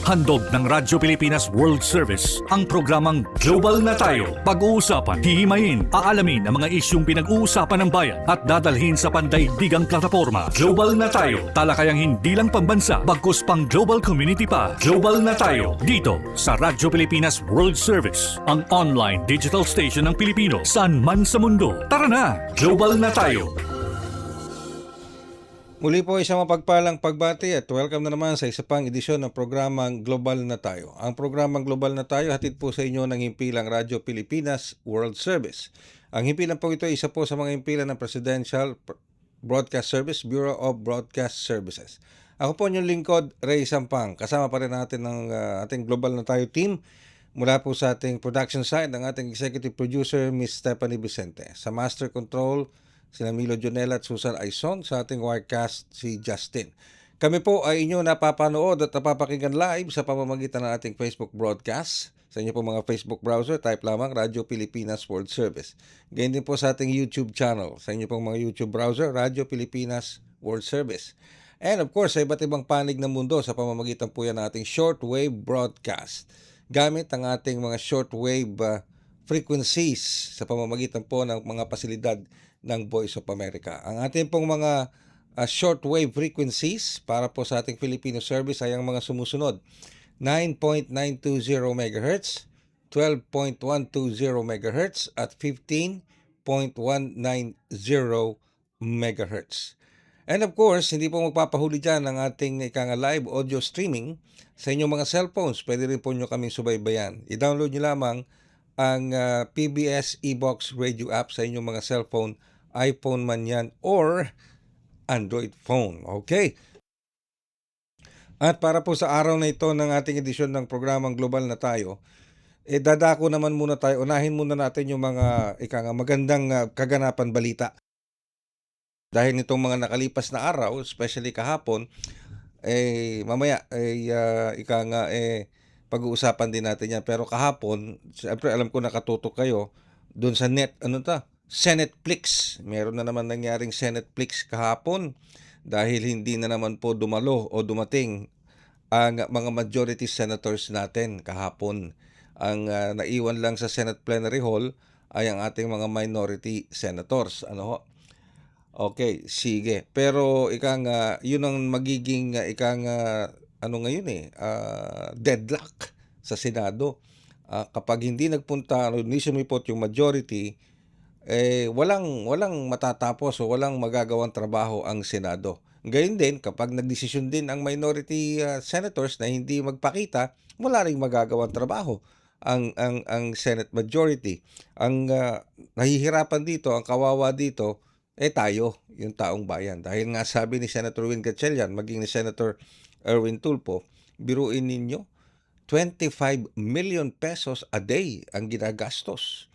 Handog ng Radyo Pilipinas World Service ang programang Global na Tayo. Pag-uusapan, hihimayin, aalamin ang mga isyung pinag-uusapan ng bayan at dadalhin sa pandaigdigang plataforma. Global na Tayo, talakayang hindi lang pambansa, bagkus pang global community pa. Global na Tayo, dito sa Radyo Pilipinas World Service, ang online digital station ng Pilipino saan man sa mundo. Tara na, Global na Tayo! Muli po isang mapagpalang pagbati at welcome na naman sa isa pang edisyon ng programang Global na Tayo. Ang programang Global na Tayo hatid po sa inyo ng himpilang Radyo Pilipinas World Service. Ang himpilan po ito ay isa po sa mga himpilan ng Presidential Broadcast Service, Bureau of Broadcast Services. Ako po inyong lingkod, Ray Sampang. Kasama pa rin natin ng ating Global na Tayo team mula po sa ating production side, ang ating executive producer, Ms. Stephanie Vicente. Sa Master Control, sila Milo Jonella at Susan Aison. Sa ating Wirecast, si Justin. Kami po ay inyo napapanood at napapakinggan live sa pamamagitan ng ating Facebook broadcast. Sa inyo po mga Facebook browser, type lamang Radyo Pilipinas World Service. Ganyan din po sa ating YouTube channel. Sa inyo pong mga YouTube browser, Radyo Pilipinas World Service. And of course, sa iba't ibang panig ng mundo sa pamamagitan po yan ng ating shortwave broadcast. Gamit ang ating mga shortwave frequencies sa pamamagitan po ng mga pasilidad ng Voice of America. Ang ating pong mga shortwave frequencies para po sa ating Filipino service ay ang mga sumusunod. 9.920 MHz, 12.120 MHz at 15.190 MHz. And of course, hindi po magpapahuli dyan ang ating live audio streaming sa inyong mga cellphones. Pwede rin po nyo kaming subaybayan. I-download nyo lamang ang PBS eBox Radio app sa inyong mga cellphone, iPhone man yan or Android phone. Okay? At para po sa araw na ito ng ating edisyon ng programang Global na Tayo, dadako naman muna tayo. Unahin muna natin yung mga magandang kaganapan balita. Dahil nitong mga nakalipas na araw, especially kahapon, mamaya pag-uusapan din natin yan. Pero kahapon, siyempre alam ko nakatutok kayo doon sa Senateplex. Meron na naman nangyaring Senateplex kahapon dahil hindi na naman po dumalo o dumating ang mga majority senators natin kahapon. Ang naiwan lang sa Senate Plenary Hall ay ang ating mga minority senators. Okay, sige. Pero yun ang magiging deadlock sa Senado. Kapag hindi nagpunta, hindi sumipot yung majority, walang matatapos o walang magagawang trabaho ang Senado. Gayun din, kapag nagdesisyon din ang minority senators na hindi magpakita, wala ring magagawang trabaho ang Senate majority. Ang nahihirapan dito, ang kawawa dito, tayo, yung taong bayan. Dahil nga sabi ni Senator Win Gatchalian, maging ni Senator Erwin Tulfo, biruin ninyo, 25 million pesos a day ang ginagastos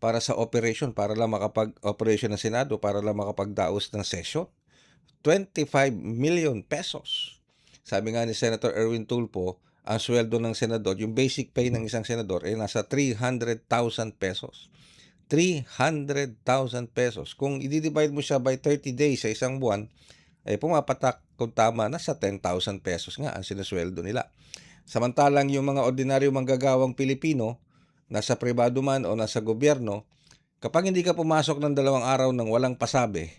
para sa operation, para lang makapag-operation ng Senado, para lang makapagdaos ng session. 25 million pesos. Sabi nga ni Senator Erwin Tulfo, ang sweldo ng senador, yung basic pay ng isang senador, ay nasa 300,000 pesos. 300,000 pesos. Kung i-divide mo siya by 30 days sa isang buwan, pumapatak kung tama na sa 10,000 pesos nga ang sinusweldo nila. Samantalang yung mga ordinaryo manggagawang Pilipino, nasa pribado man o nasa gobyerno, kapag hindi ka pumasok ng 2 araw ng walang pasabi,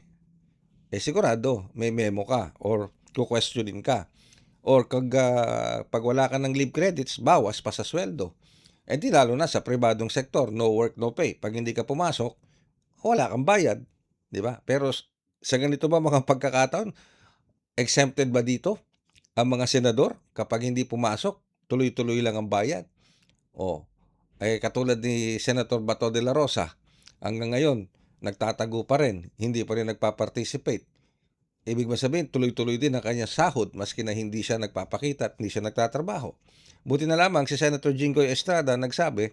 sigurado may memo ka or kukwestiyonin ka. Or pag wala ka ng leave credits, bawas pa sa sweldo. Di lalo na sa pribadong sektor, no work, no pay. Pag hindi ka pumasok, wala kang bayad. Di ba? Pero sa ganito ba mga pagkakataon, exempted ba dito ang mga senador? Kapag hindi pumasok, tuloy-tuloy lang ang bayad. Katulad ni Senator Bato de la Rosa, hanggang ngayon, nagtatago pa rin, hindi pa rin nagpa-participate. Ibig sabihin, tuloy-tuloy din ang kanyang sahod maski na hindi siya nagpapakita at hindi siya nagtatrabaho. Buti na lamang si Senator Jinggoy Estrada nagsabi,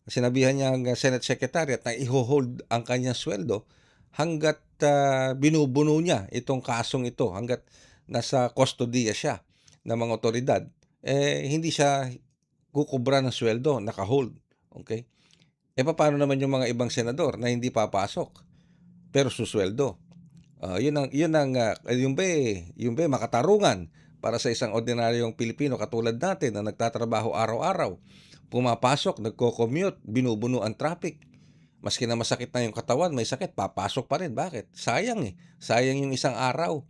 sinabihan niya ang Senate Secretariat na i-hold ang kanyang sweldo hanggat binubuno niya itong kasong ito, hanggat nasa kustodiya siya ng mga otoridad, hindi siya kukubra ng sweldo, naka-hold. Okay? Paano naman yung mga ibang senador na hindi papasok pero susweldo? Yung ba makatarungan para sa isang ordinaryong Pilipino katulad natin na nagtatrabaho araw-araw. Pumapasok, nagko-commute, binubuno ang traffic. Maski na masakit na yung katawan, may sakit, papasok pa rin. Bakit? Sayang eh. Sayang yung isang araw.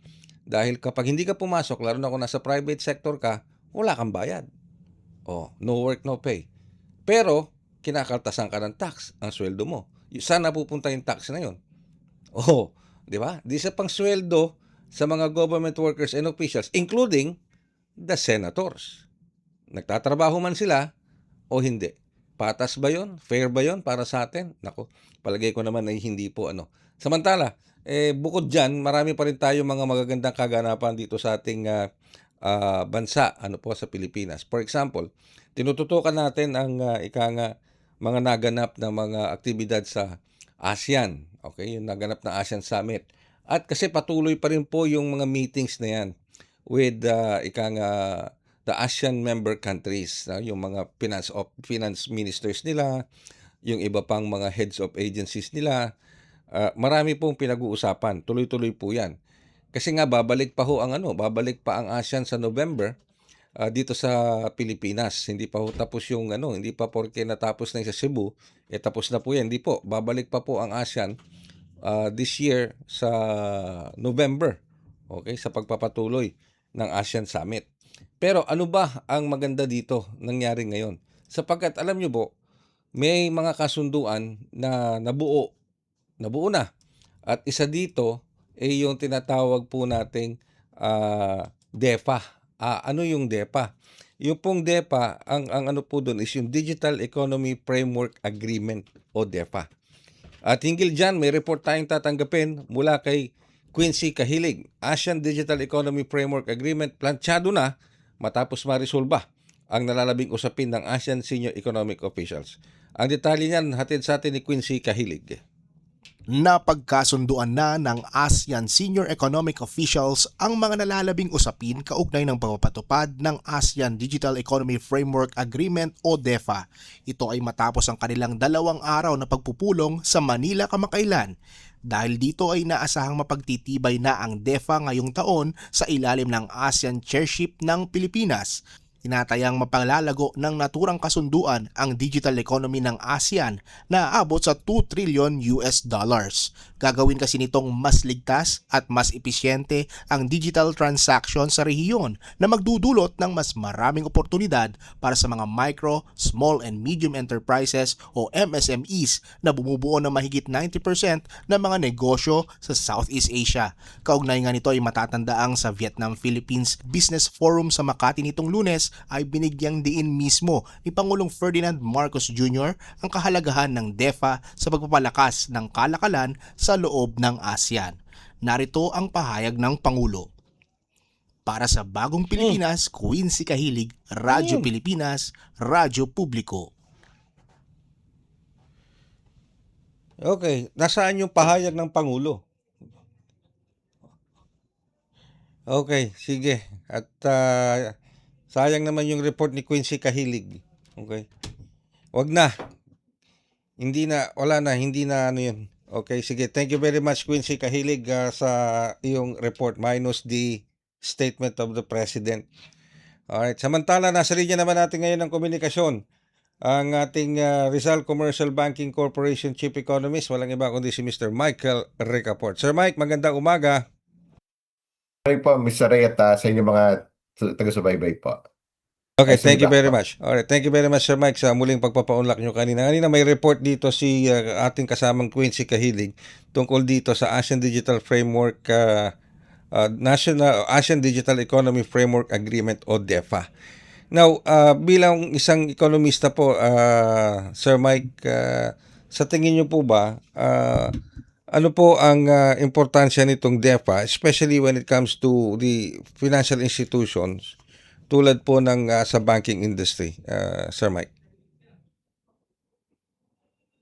Dahil kapag hindi ka pumasok, lalo na kung nasa private sector ka, wala kang bayad. Oh, no work, no pay. Pero, kinakaltasan ka ng tax, ang sweldo mo. Saan napupunta yung tax na yun? Oh, di ba? Di sa pang sweldo sa mga government workers and officials, including the senators. Nagtatrabaho man sila o hindi. Patas ba yon? Fair ba yon para sa atin? Nako, palagay ko naman ay hindi po ano. Samantala, bukod dyan, marami pa rin tayo mga magagandang kaganapan dito sa ating bansa, ano po, sa Pilipinas. For example, tinututukan natin ang mga naganap na mga aktibidad sa ASEAN. Okay, yung naganap na ASEAN Summit. At kasi patuloy pa rin po yung mga meetings na yan with the ASEAN member countries, yung mga finance ministers nila, yung iba pang mga heads of agencies nila. Marami pong pinag-uusapan. Tuloy-tuloy po 'yan. Kasi nga babalik pa ang ASEAN sa November dito sa Pilipinas. Hindi pa ho tapos yung hindi pa porke natapos na yung sa Cebu, tapos na po 'yan. Hindi po, babalik pa po ang ASEAN this year sa November. Okay, sa pagpapatuloy ng ASEAN Summit. Pero ano ba ang maganda dito nangyari ngayon? Sapagkat alam nyo po, may mga kasunduan na nabuo na. At isa dito ay yung tinatawag po nating DEPA. Ano yung DEPA? Yung pong DEPA, ang ano po doon is yung Digital Economy Framework Agreement o DEPA. At hinggil dyan, may report tayong tatanggapin mula kay Quincy Kahilig. ASEAN Digital Economy Framework Agreement, planchado na matapos marisolba ang nalalabing usapin ng ASEAN Senior Economic Officials. Ang detalye niyan hatid sa atin ni Quincy Kahilig. Napagkasunduan na ng ASEAN Senior Economic Officials ang mga nalalabing usapin kaugnay ng pagpapatupad ng ASEAN Digital Economy Framework Agreement o DEFA. Ito ay matapos ang kanilang 2 araw na pagpupulong sa Manila kamakailan. Dahil dito ay naasahang mapagtitibay na ang DEFA ngayong taon sa ilalim ng ASEAN Chairship ng Pilipinas. Tinatayang mapaglalago ng naturang kasunduan ang digital economy ng ASEAN na aabot sa 2 trillion US dollars. Gagawin kasi nitong mas ligtas at mas episyente ang digital transaction sa rehiyon na magdudulot ng mas maraming oportunidad para sa mga micro, small and medium enterprises o MSMEs na bumubuo ng mahigit 90% ng mga negosyo sa Southeast Asia. Kaugnay nga nito ay matatandaang sa Vietnam-Philippines Business Forum sa Makati nitong Lunes ay binigyang diin mismo ni Pangulong Ferdinand Marcos Jr. ang kahalagahan ng DEFA sa pagpapalakas ng kalakalan sa loob ng ASEAN. Narito ang pahayag ng Pangulo. Para sa Bagong Pilipinas, Quincy Kahilig, Radyo Pilipinas, Radyo Publiko. Okay, nasaan yung pahayag ng Pangulo? Okay, sige. At sayang naman yung report ni Quincy Kahilig. Okay. Wag na. Hindi na ano yun. Okay, sige. Thank you very much, Quincy Kahilig, sa iyong report minus the statement of the President. Alright. Samantala, nasa linya naman natin ngayon ng komunikasyon ang ating Rizal Commercial Banking Corporation Chief Economist. Walang iba kundi si Mr. Michael Ricaport. Sir Mike, magandang umaga. Sorry po, Mr. Ray, at sa inyong mga taga-subaybay po. Okay, Ay, thank you sumibak very po. much. Alright, thank you very much, Sir Mike, sa muling pagpapaunlak nyo kanina. Kanina may report dito si ating kasamang Quincy Kahilig tungkol dito sa ASEAN Digital Framework, ASEAN Digital Economy Framework Agreement o DEFA. Now, bilang isang ekonomista po, Sir Mike, sa tingin nyo po ba, ano po ang importansya nitong DEFA, especially when it comes to the financial institutions, tulad po ng sa banking industry, Sir Mike?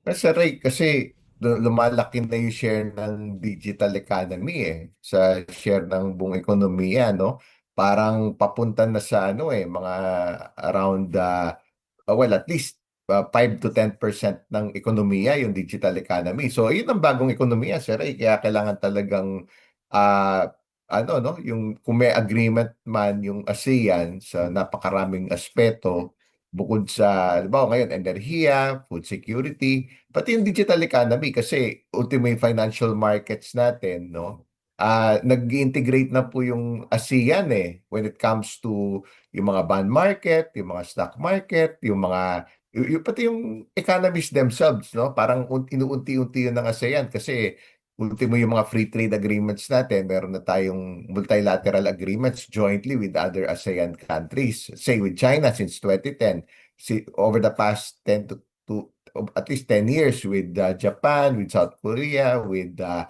Mr. Ray, kasi lumalaki na yung share ng digital economy sa share ng buong ekonomiya, no? Parang papunta na sa mga around at least 5 to 10% ng ekonomiya yung digital economy. So, yun ang bagong ekonomiya, Sir Ray. Kaya kailangan talagang ano, no, yung kung may agreement man yung ASEAN sa napakaraming aspeto, bukod sa, halimbawa ngayon, enerhiya, food security, pati yung digital economy, kasi ultimo yung financial markets natin, no, nag-integrate na po yung ASEAN when it comes to yung mga bond market, yung mga stock market, yung mga pati yung economies themselves, no, parang inuunti-unti yun ng ASEAN, kasi ultimo yung mga free trade agreements natin, meron na tayong multilateral agreements jointly with other ASEAN countries. Say with China since 2010, over the past 10 to at least 10 years with Japan, with South Korea, with ano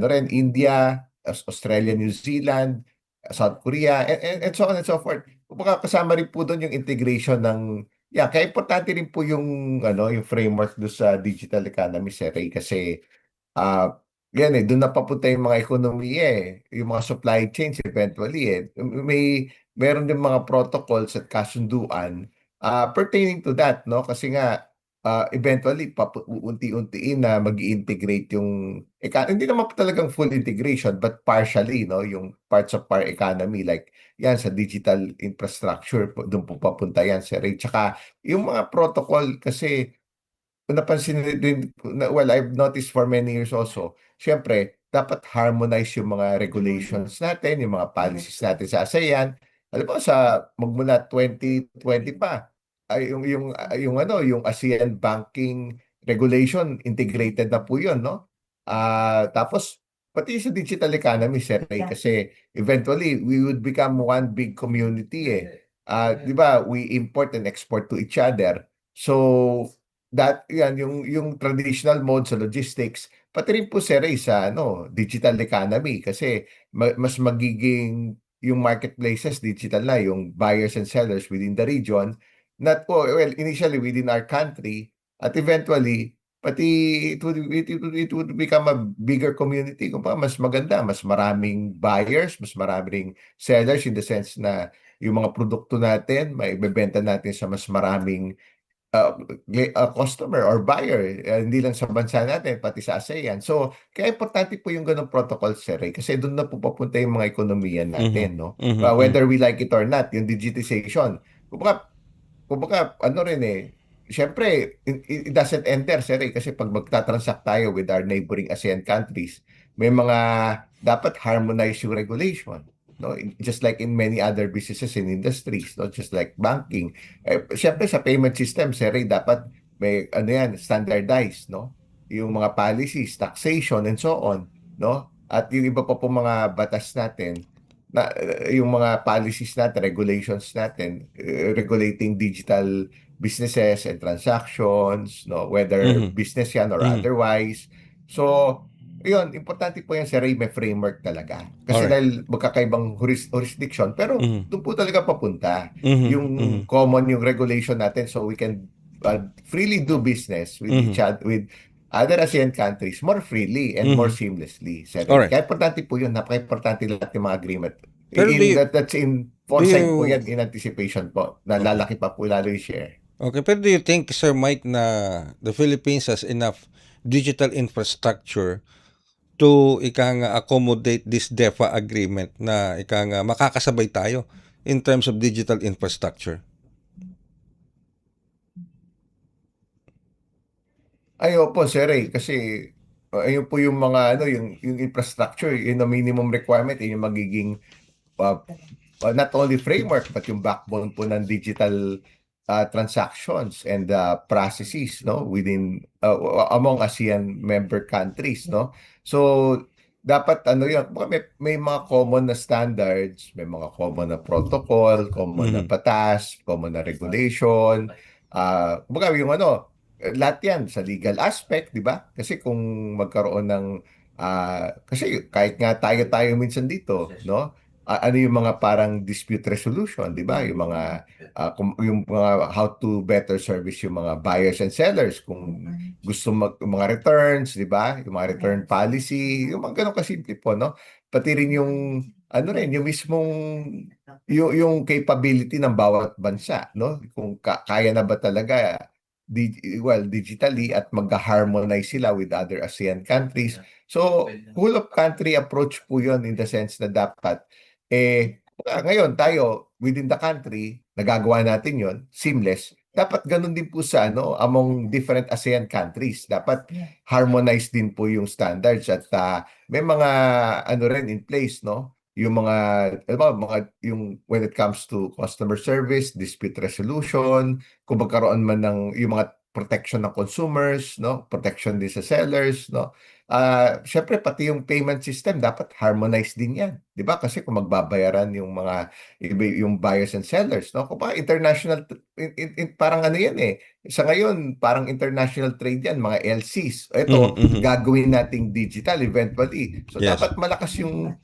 rin, India, Australia, New Zealand, South Korea, and so on and so forth. Kumbaga kasama rin po doon yung integration ng kaya importante rin po yung ano, yung framework do sa digital economy, Sir Ray, kasi yan doon na papunta yung mga ekonomiya yung mga supply chains eventually meron din mga protocols at kasunduan pertaining to that, no? Kasi nga eventually unti-untiin na mag-integrate yung hindi naman po talagang full integration but partially, no, yung parts of our economy like yan sa digital infrastructure doon po papunta yan, Sir Ray. Tsaka yung mga protocol kasi kung napansin din, well, I've noticed for many years also, syempre, dapat harmonize yung mga regulations natin, yung mga policies natin sa ASEAN. Alam mo, magmula 2020 pa, yung ASEAN Banking Regulation, integrated na po yun, no? Tapos, pati sa digital economy, Sir Ray, kasi eventually, we would become one big community di ba, we import and export to each other. So, yan yung traditional mode sa logistics pati rin po sir sa digital economy kasi mas magiging yung marketplaces digital na yung buyers and sellers within the region well initially within our country at eventually pati it would become a bigger community kung pa mas maganda mas maraming buyers mas maraming sellers in the sense na yung mga produkto natin maibebenta natin sa mas maraming customer or buyer, hindi lang sa bansa natin, pati sa ASEAN. So, kaya importante po yung ganong protocol, sir, kasi doon na po papunta yung mga ekonomiya natin, no? Whether we like it or not, yung digitization. Kumbaga, ano rin syempre, it doesn't end there, sir, kasi pag magtatransact tayo with our neighboring ASEAN countries, may mga dapat harmonize yung regulation. No, just like in many other businesses and industries, not just like banking. Siyempre sa payment system, sir, dapat may ano yan, standardized, no? Yung mga policies, taxation and so on, no? At yung iba pa po mga batas natin na yung mga policies natin, regulations natin regulating digital businesses and transactions, no? Whether business yan or otherwise. So, yun, importante po yan sa may framework talaga. Kasi Alright. dahil magkakaibang jurisdiction, pero doon po talaga papunta. Yung Mhm. common yung regulation natin so we can freely do business with each other, with other ASEAN countries more freely and more seamlessly. Alright. Kaya importante po yun, napaka-importante lahat yung mga agreement. Pero That's in foresight po you- yan, in anticipation po. Na lalaki pa po lalo yung share. Okay, pero do you think, Sir Mike, na the Philippines has enough digital infrastructure to accommodate this DEFA agreement na makakasabay tayo in terms of digital infrastructure? Ay, opo, sir, kasi ayun po yung mga yung infrastructure, yun ang minimum requirement, yun yung magiging uh, not only framework but yung backbone po ng digital transactions and processes, no, within among ASEAN member countries, no. So dapat yun, may mga common na standards, may mga common na protocol, common na batas, common na regulation. Kumbaga yung lahat yan sa legal aspect, di ba? Kasi kung magkaroon ng kasi kahit nga tayo minsan dito, no? Ano yung mga parang dispute resolution, di ba? Yung mga yung mga how to better service yung mga buyers and sellers kung gusto mga returns, di ba? Yung mga return policy, yung mga ganun kasimple po, no? Pati rin yung rin yung mismong yung capability ng bawat bansa, no? Kung kaya na ba talaga digitally at magka-harmonize sila with other ASEAN countries. So, whole of country approach po yun in the sense na dapat, ngayon tayo, within the country, nagagawa natin yon seamless. Dapat ganun din po sa among different ASEAN countries. Dapat harmonize din po yung standards at may mga rin in place, no? Yung mga yung when it comes to customer service, dispute resolution, kung magkaroon man ng yung mga protection ng consumers, no? Protection din sa sellers, no? Syempre pati yung payment system dapat harmonize din 'yan, 'di ba? Kasi kung magbabayaran yung mga yung buyers and sellers, no? Kung international parang ano 'yan sa ngayon parang international trade 'yan, mga LCs. Ito gagawin nating digital eventually. So Yes. dapat malakas yung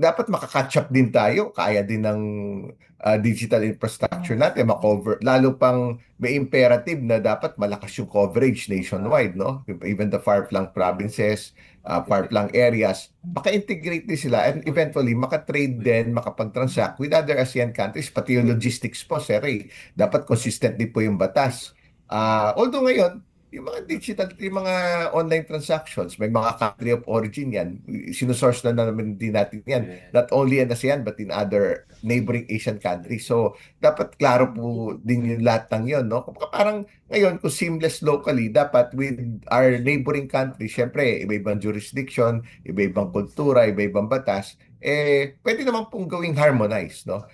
dapat makaka-catch up din tayo, kaya din ng digital infrastructure natin ma-cover, lalo pang may imperative na dapat malakas yung coverage nationwide, no? Even the far-flung provinces, far-flung areas, maka-integrate din sila and eventually maka-trade din, makapag-transact with other ASEAN countries, pati yung logistics po, sir, dapat consistent din po yung batas. Although ngayon, yung mga digital, yung mga online transactions, may mga country of origin yan. Sinusource na naman din natin yan. Not only in ASEAN, but in other neighboring Asian countries. So, dapat klaro po din yung lahat ng yun, no? Parang ngayon, kung seamless locally, dapat with our neighboring countries, syempre, iba-ibang jurisdiction, iba-ibang kultura, iba-ibang batas, pwede naman pong gawing harmonized, no?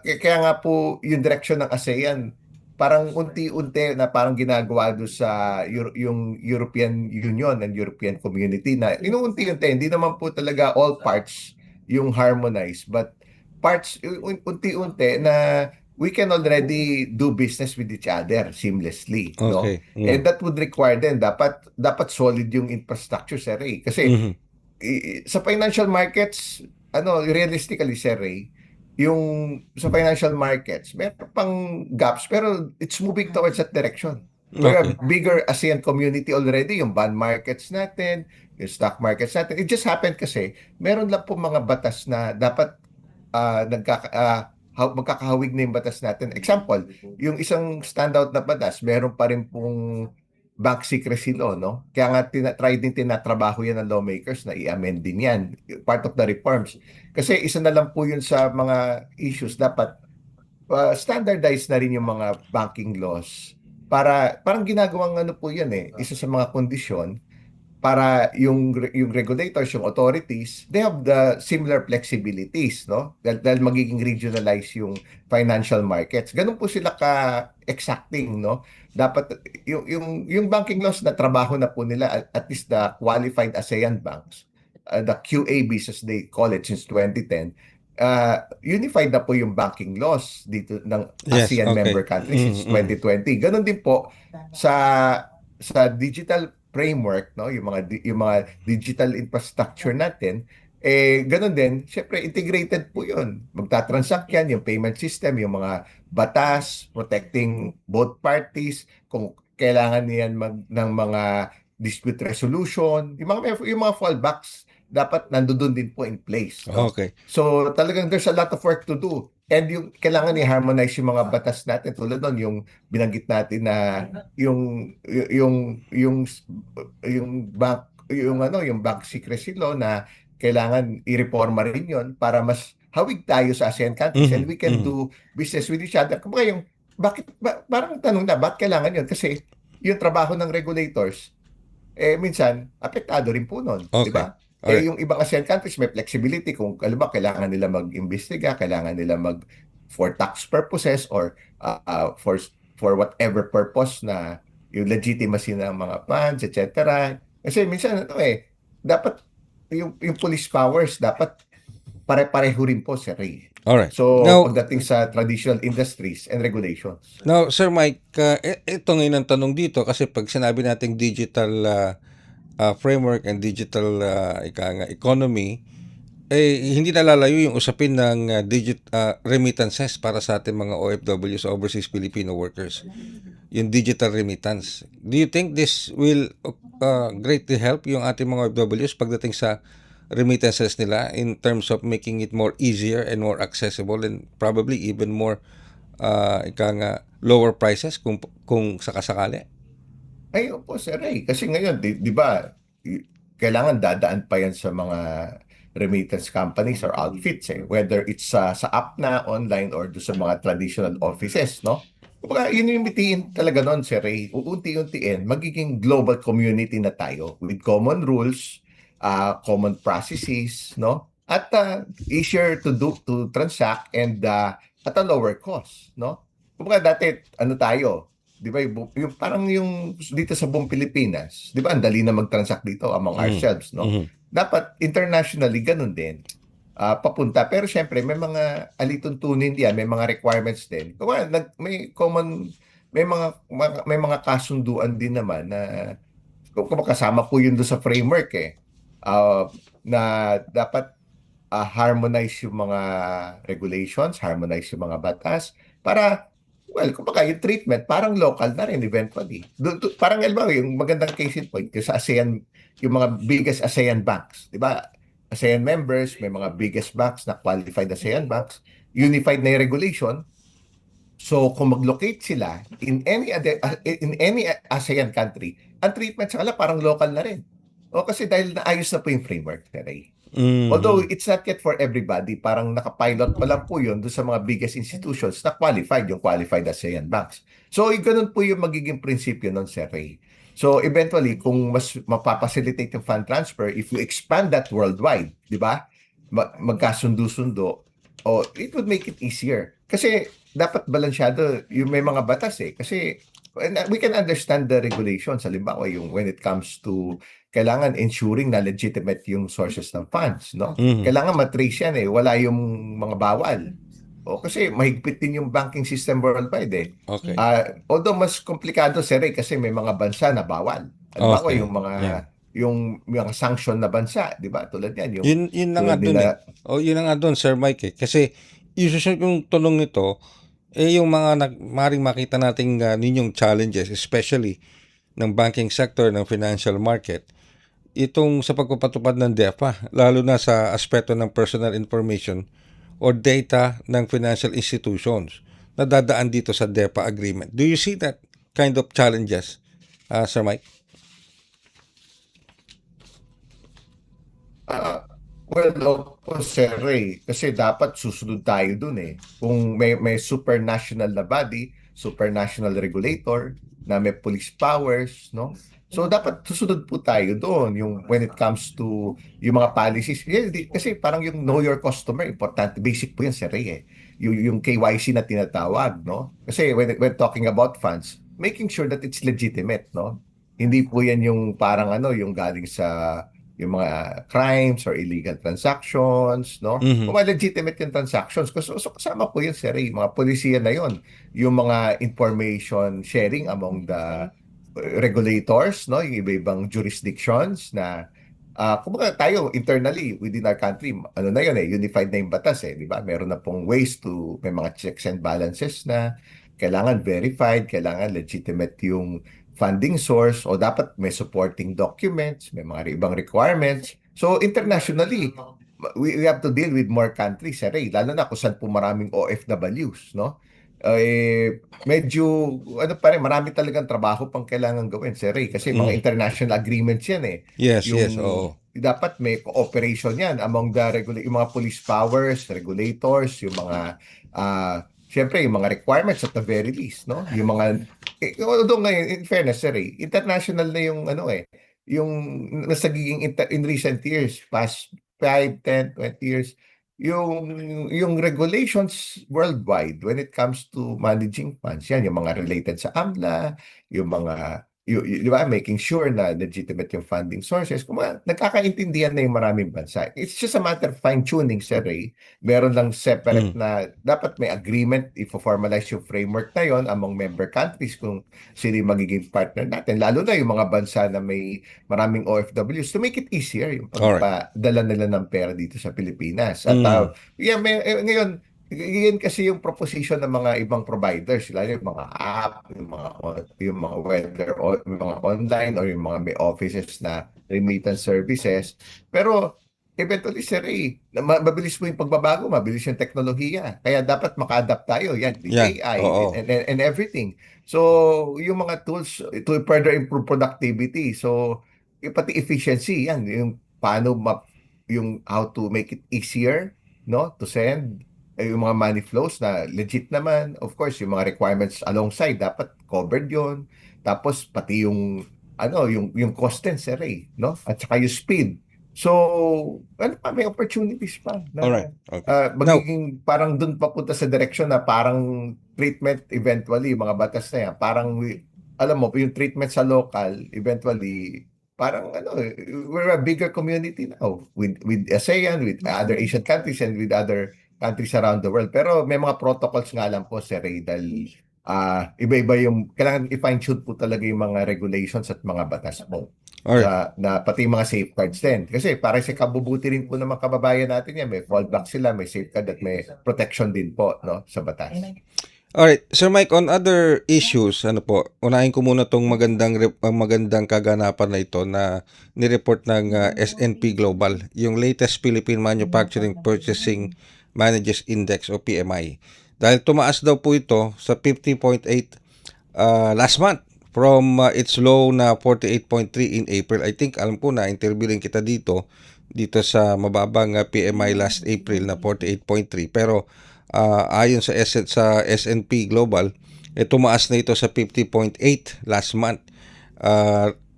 Kaya nga po, yung direction ng ASEAN, parang unti-unti na parang ginagawa doon sa yung European Union and European Community na inuunti-unti, hindi naman po talaga all parts yung harmonized, but parts unti-unti na we can already do business with each other seamlessly, no? Okay. And that would require then dapat solid yung infrastructure, sir, kasi sa financial markets, realistically, sir, yung sa financial markets, may pang gaps, pero it's moving towards that direction. We have bigger ASEAN community already, yung bond markets natin, yung stock markets natin. It just happened kasi, meron lang po mga batas na dapat magkakahawig na yung batas natin. Example, yung isang standout na batas, meron pa rin pong bank secrecy law, no? Kaya nga tinatrabaho yan ng lawmakers na i-amend din yan. Part of the reforms. Kasi isa na lang po yun sa mga issues. Dapat standardize na rin yung mga banking laws. Parang ginagawang po yan isa sa mga kondisyon para yung regulators, yung authorities, they have the similar flexibilities, no? Dahil magiging regionalized yung financial markets. Ganun po sila ka-exacting, no? Dapat yung banking laws na trabaho na po nila, at least the qualified ASEAN banks, the QABs as they call it since 2010, unified na po yung banking laws dito ng ASEAN member countries since 2020. Ganun din po sa digital framework, no, yung mga digital infrastructure natin, ganun din, syempre integrated po yun. Magta-transact yan, yung payment system, yung mga batas, protecting both parties, kung kailangan niyan ng mga dispute resolution, yung mga fallbacks, dapat nandoon din po in place. No? Okay. So talagang there's a lot of work to do. And yung kailangan i-harmonize yung mga batas natin, tulad nun yung binanggit natin na yung bank secrecy law na kailangan i-reforma rin yun para mas hawig tayo sa ASEAN countries and we can do business with each other. Kumbaga parang tanong na, bakit kailangan yun? Kasi yung trabaho ng regulators, minsan, apektado rin po nun. Okay. Di ba? Yung ibang ASEAN countries may flexibility kung kailangan nila mag-imbestiga, kailangan nila for tax purposes or for whatever purpose na yung legitimacy ng mga funds, etc. Kasi minsan dapat yung police powers dapat pare-pareho rin po, sir. Alright. So, Now, pagdating sa traditional industries and regulations. Now, Sir Mike, ito ngayon ang tanong dito kasi pag sinabi nating digital framework and digital economy, hindi nalalayo yung usapin ng remittances para sa ating mga OFWs, overseas Filipino workers. Yung digital remittance. Do you think this will greatly help yung ating mga OFWs pagdating sa remittances nila in terms of making it more easier and more accessible and probably even more lower prices kung sakasakali? Ay, opo, Sir Ray. Kasi ngayon, di ba, kailangan dadaan pa yan sa mga remittance companies or outfits, eh. Whether it's sa app na, online, or do sa mga traditional offices, no? Kumbaga, yun yung mitiin talaga nun, Sir Ray. Uunti-untiin, magiging global community na tayo with common rules, common processes, no? At easier to transact and at a lower cost, no? Kumbaga dati, ano tayo, di ba, yung parang yung dito sa buong Pilipinas, di ba, ang dali na mag-transact dito among ourselves, no? Dapat internationally ganun din. Papunta. Pero syempre, may mga alituntunin diyan, may mga requirements din. Kaya may common, may mga kasunduan din naman na kung kasama po yun doon sa framework eh. Na dapat harmonize yung mga regulations, harmonize yung mga batas para kumbaga yung treatment parang local na rin eventually. Parang alam mo, yung magandang case in point yung sa ASEAN, yung mga biggest ASEAN banks, 'di ba? ASEAN members, may mga biggest banks na qualified ASEAN banks, unified na yung regulation. So kung mag-locate sila in any ASEAN country, ang treatment sa kanila parang local na rin. O kasi dahil naayos na po yung framework, Ray. Although it's not yet for everybody, parang nakapilot pa lang po yun doon sa mga biggest institutions na qualified, yung qualified ASEAN banks. So, ganun po yung magiging prinsipyo ng Sir Ray. So, eventually, kung mas mapapacilitate yung fund transfer, if you expand that worldwide, di ba? Magkasundo-sundo, it would make it easier. Kasi, dapat balansyado yung may mga batas eh. Kasi, we can understand the regulations. Halimbawa, yung when it comes to kailangan ensuring na legitimate yung sources ng funds, no? Kailangan matrace yan eh. Wala yung mga bawal. Kasi mahigpit din yung banking system worldwide eh. Okay. Although mas komplikado, Sir Ray, kasi may mga bansa na bawal. Halimbawa, Okay. yung mga Yeah. yung mga sanction na bansa, di ba? Tulad yan. Yun na nga tulad doon nila- yun na nga doon, Sir Mike eh. Kasi usually yung tulong nito, yung mga maring makita nating ninyong challenges, especially ng banking sector, ng financial market, itong sa pagpapatupad ng DEFA, lalo na sa aspeto ng personal information or data ng financial institutions na dadaan dito sa DEFA agreement. Do you see that kind of challenges, Sir Mike? Well, Sir Ray, kasi dapat susunod tayo dun eh. Kung may supranational na body, supranational regulator, na may police powers, no? So, dapat susunod po tayo doon yung when it comes to yung mga policies. Kasi parang yung know your customer, importante. Basic po yan, Sir Ray eh. Yung KYC na tinatawag, no? Kasi when talking about funds, making sure that it's legitimate, no? Hindi po yan yung parang yung galing sa yung mga crimes or illegal transactions, no? Kung legitimate yung transactions, so kasama po yun, Sir Ray, mga polisiya na yun, yung mga information sharing among the regulators, no? Yung iba-ibang jurisdictions na kumbaga tayo internally within our country, na yun eh, unified na yung batas eh, di ba? Meron na pong ways to, may mga checks and balances na kailangan verified, kailangan legitimate yung funding source o dapat may supporting documents, may mga ibang requirements. So internationally, we have to deal with more countries, Sir Ray, lalo na kung saan po maraming OFWs, no? Medyo pa rin, marami talagang trabaho pang kailangan gawin, Sir Ray, kasi mga international agreements yan eh. Yes, oo. Dapat may cooperation yan among yung mga police powers, regulators, yung mga siyempre, yung mga requirements at the very least, no? Yung mga, although ngayon, in fairness, Sir Ray, international na yung yung nasagiging in recent years, past 5, 10, 20 years, yung regulations worldwide when it comes to managing funds, yan, yung mga related sa AMLA, yung mga, di ba, making sure na legitimate yung funding sources, kung nagkakaintindihan na yung maraming bansa. It's just a matter of fine-tuning, Sir Ray. Meron lang separate na, dapat may agreement, i-formalize yung framework na yon among member countries kung sino yung magiging partner natin. Lalo na yung mga bansa na may maraming OFWs to make it easier yung pagpadala nila ng pera dito sa Pilipinas. At ngayon, yan kasi yung proposition ng mga ibang providers, lalo yung mga app, yung mga whether yung mga online or yung mga may offices na remittance services. Pero eventually, sir, mabilis po yung pagbabago, mabilis yung teknolohiya. Kaya dapat maka-adapt tayo. Yan, with Yan, AI oo. and everything. So, yung mga tools to further improve productivity. So, pati efficiency, yan. Yung paano yung how to make it easier, no, to send. Yung mga money flows na legit naman. Of course, yung mga requirements alongside, dapat covered yon. Tapos, pati yung yung cost din, sir, no? At saka yung speed. So, ano pa, may opportunities pa na Alright, okay. Now, magiging parang dun papunta sa direction na parang treatment eventually, mga batas na yan, parang alam mo, yung treatment sa local, eventually, parang we're a bigger community now with ASEAN, with other Asian countries, and with other countries around the world. Pero may mga protocols nga lang po, Sir Ray, dahil iba-iba yung, kailangan i-fine-tune po talaga yung mga regulations at mga batas po. alright. Na pati mga safeguards din. Kasi para sa kabubuti rin po ng mga kababayan natin yan, may fallback sila, may safeguard at may protection din po, no, sa batas. Alright, Sir Mike, on other issues, unahin ko muna tong magandang kaganapan na ito na nireport ng S&P Global, yung latest Philippine Manufacturing Purchasing Managers Index o PMI. Dahil tumaas daw po ito sa 50.8 last month from its low na 48.3 in April. I think, alam ko na, interview rin kita dito sa mababang PMI last April na 48.3. Pero ayon sa S&P Global, tumaas na ito sa 50.8 last month.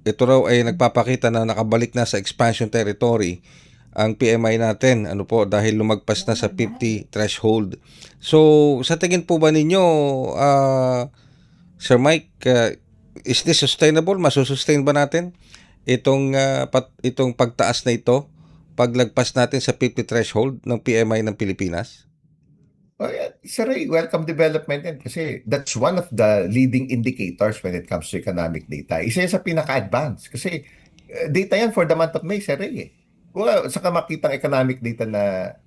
Ito raw ay nagpapakita na nakabalik na sa expansion territory ang PMI natin, dahil lumagpas na sa 50 threshold. So, sa tingin po ba ninyo, Sir Mike, is this sustainable? Masusustain ba natin itong pagtaas na ito paglagpas natin sa 50 threshold ng PMI ng Pilipinas? Oh, yeah. Sir Ray, welcome development yan kasi that's one of the leading indicators when it comes to economic data. Isa yan sa pinaka-advanced kasi data yan for the month of May, Sir Ray. Kung saka makitang economic data na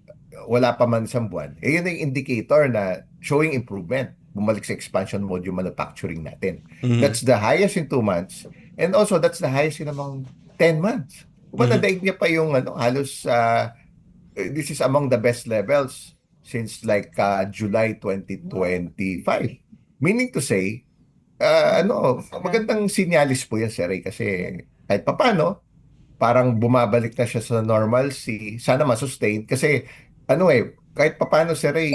wala pa man isang buwan, yun yung indicator na showing improvement. Bumalik sa expansion mode yung manufacturing natin. Mhm. That's the highest in 2 months and also that's the highest in among 10 months. Kung nadaig niya pa yung halos this is among the best levels since like July 2025. Meaning to say, magandang sinyalis po yan, Sir Ray, kasi kahit papano, parang bumabalik na siya sa normalcy. Sana masustain. Kasi, kahit papano, Sir Ray,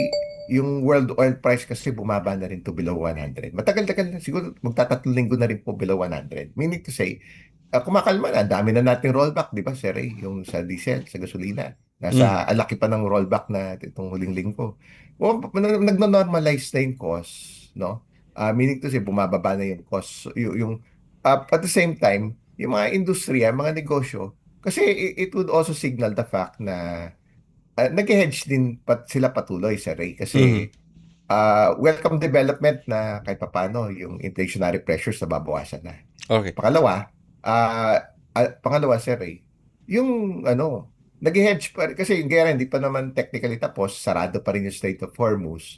yung world oil price kasi bumaba na rin to below 100. Matagal-tagal na, siguro magtatatlong linggo na rin po below 100. Meaning to say, kumakalma na, dami na nating rollback, di ba, Sir Ray? Yung sa diesel, sa gasolina. Nasa alaki pa ng rollback na itong huling linggo. Well, nagno-normalize na yung cost, no? Meaning to say, bumababa na yung cost. At the same time, yung mga industriya, mga negosyo, kasi it would also signal the fact na nag-hedge din sila patuloy, Sir Ray. Kasi welcome development na kahit papano yung inflationary pressures na babawasan na. Okay. Pangalawa, Sir Ray, yung nag-hedge pa rin, kasi yung gera hindi pa naman technically tapos, sarado pa rin yung Strait of Hormuz.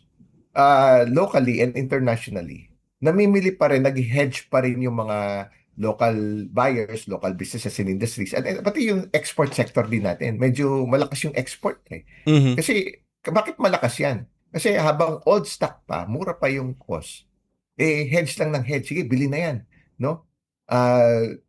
Locally and internationally, namimili pa rin, nag-hedge pa rin yung mga local buyers, local businesses and industries. At pati yung export sector din natin. Medyo malakas yung export eh. Mhm. Kasi, bakit malakas yan? Kasi habang old stock pa, mura pa yung cost. Hedge lang ng hedge. Sige, bili na yan. No?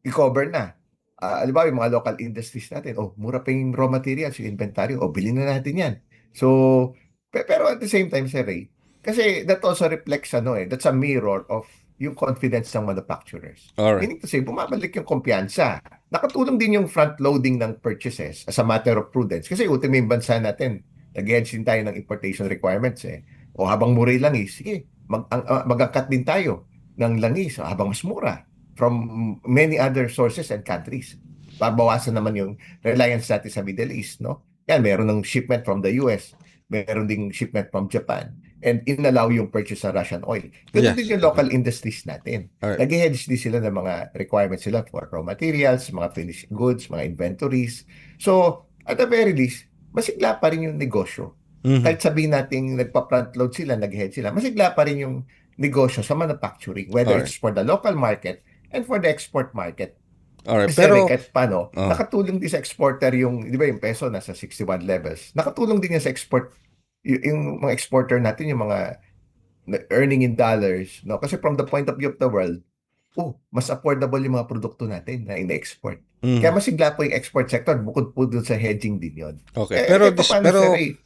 I-cover na. Halimbawa, yung mga local industries natin, mura pa yung raw materials, yung inventory, bili na natin yan. So, pero at the same time, Sir Ray, kasi that also reflects, that's a mirror of yung confidence ng manufacturers. Alright. Meaning to say, bumabalik yung kumpiyansa. Nakatulong din yung front-loading ng purchases as a matter of prudence. Kasi ultimate yung bansa natin, nag-hedge din tayo ng importation requirements eh. O habang mura yung langis, sige, mag-angkat din tayo ng langis habang mas mura from many other sources and countries. Babawasan naman yung reliance natin sa Middle East, no? Yan, meron ng shipment from the US, meron ding shipment from Japan, and inallow yung purchase sa Russian oil. Ganun Yes. din yung local industries natin. Alright. Nag-hedge din sila ng mga requirements sila for raw materials, mga finished goods, mga inventories. So, at the very least, masigla pa rin yung negosyo. Mhm. Kahit sabihin natin nagpa-front load sila, nag-hedge sila, masigla pa rin yung negosyo sa manufacturing, whether Alright. it's for the local market and for the export market. Alright, Kasi pero kahit paano, oh, nakatulong din sa exporter yung, di ba yung peso nasa 61 levels. Nakatulong din yan sa export, yung mga exporter natin, yung mga earning in dollars, no? Kasi from the point of view of the world, mas affordable yung mga produkto natin na ina-export. Kaya mhm, masigla po yung export sector, bukod po dun sa hedging din yun. okay. Pero Kahit paano, sir,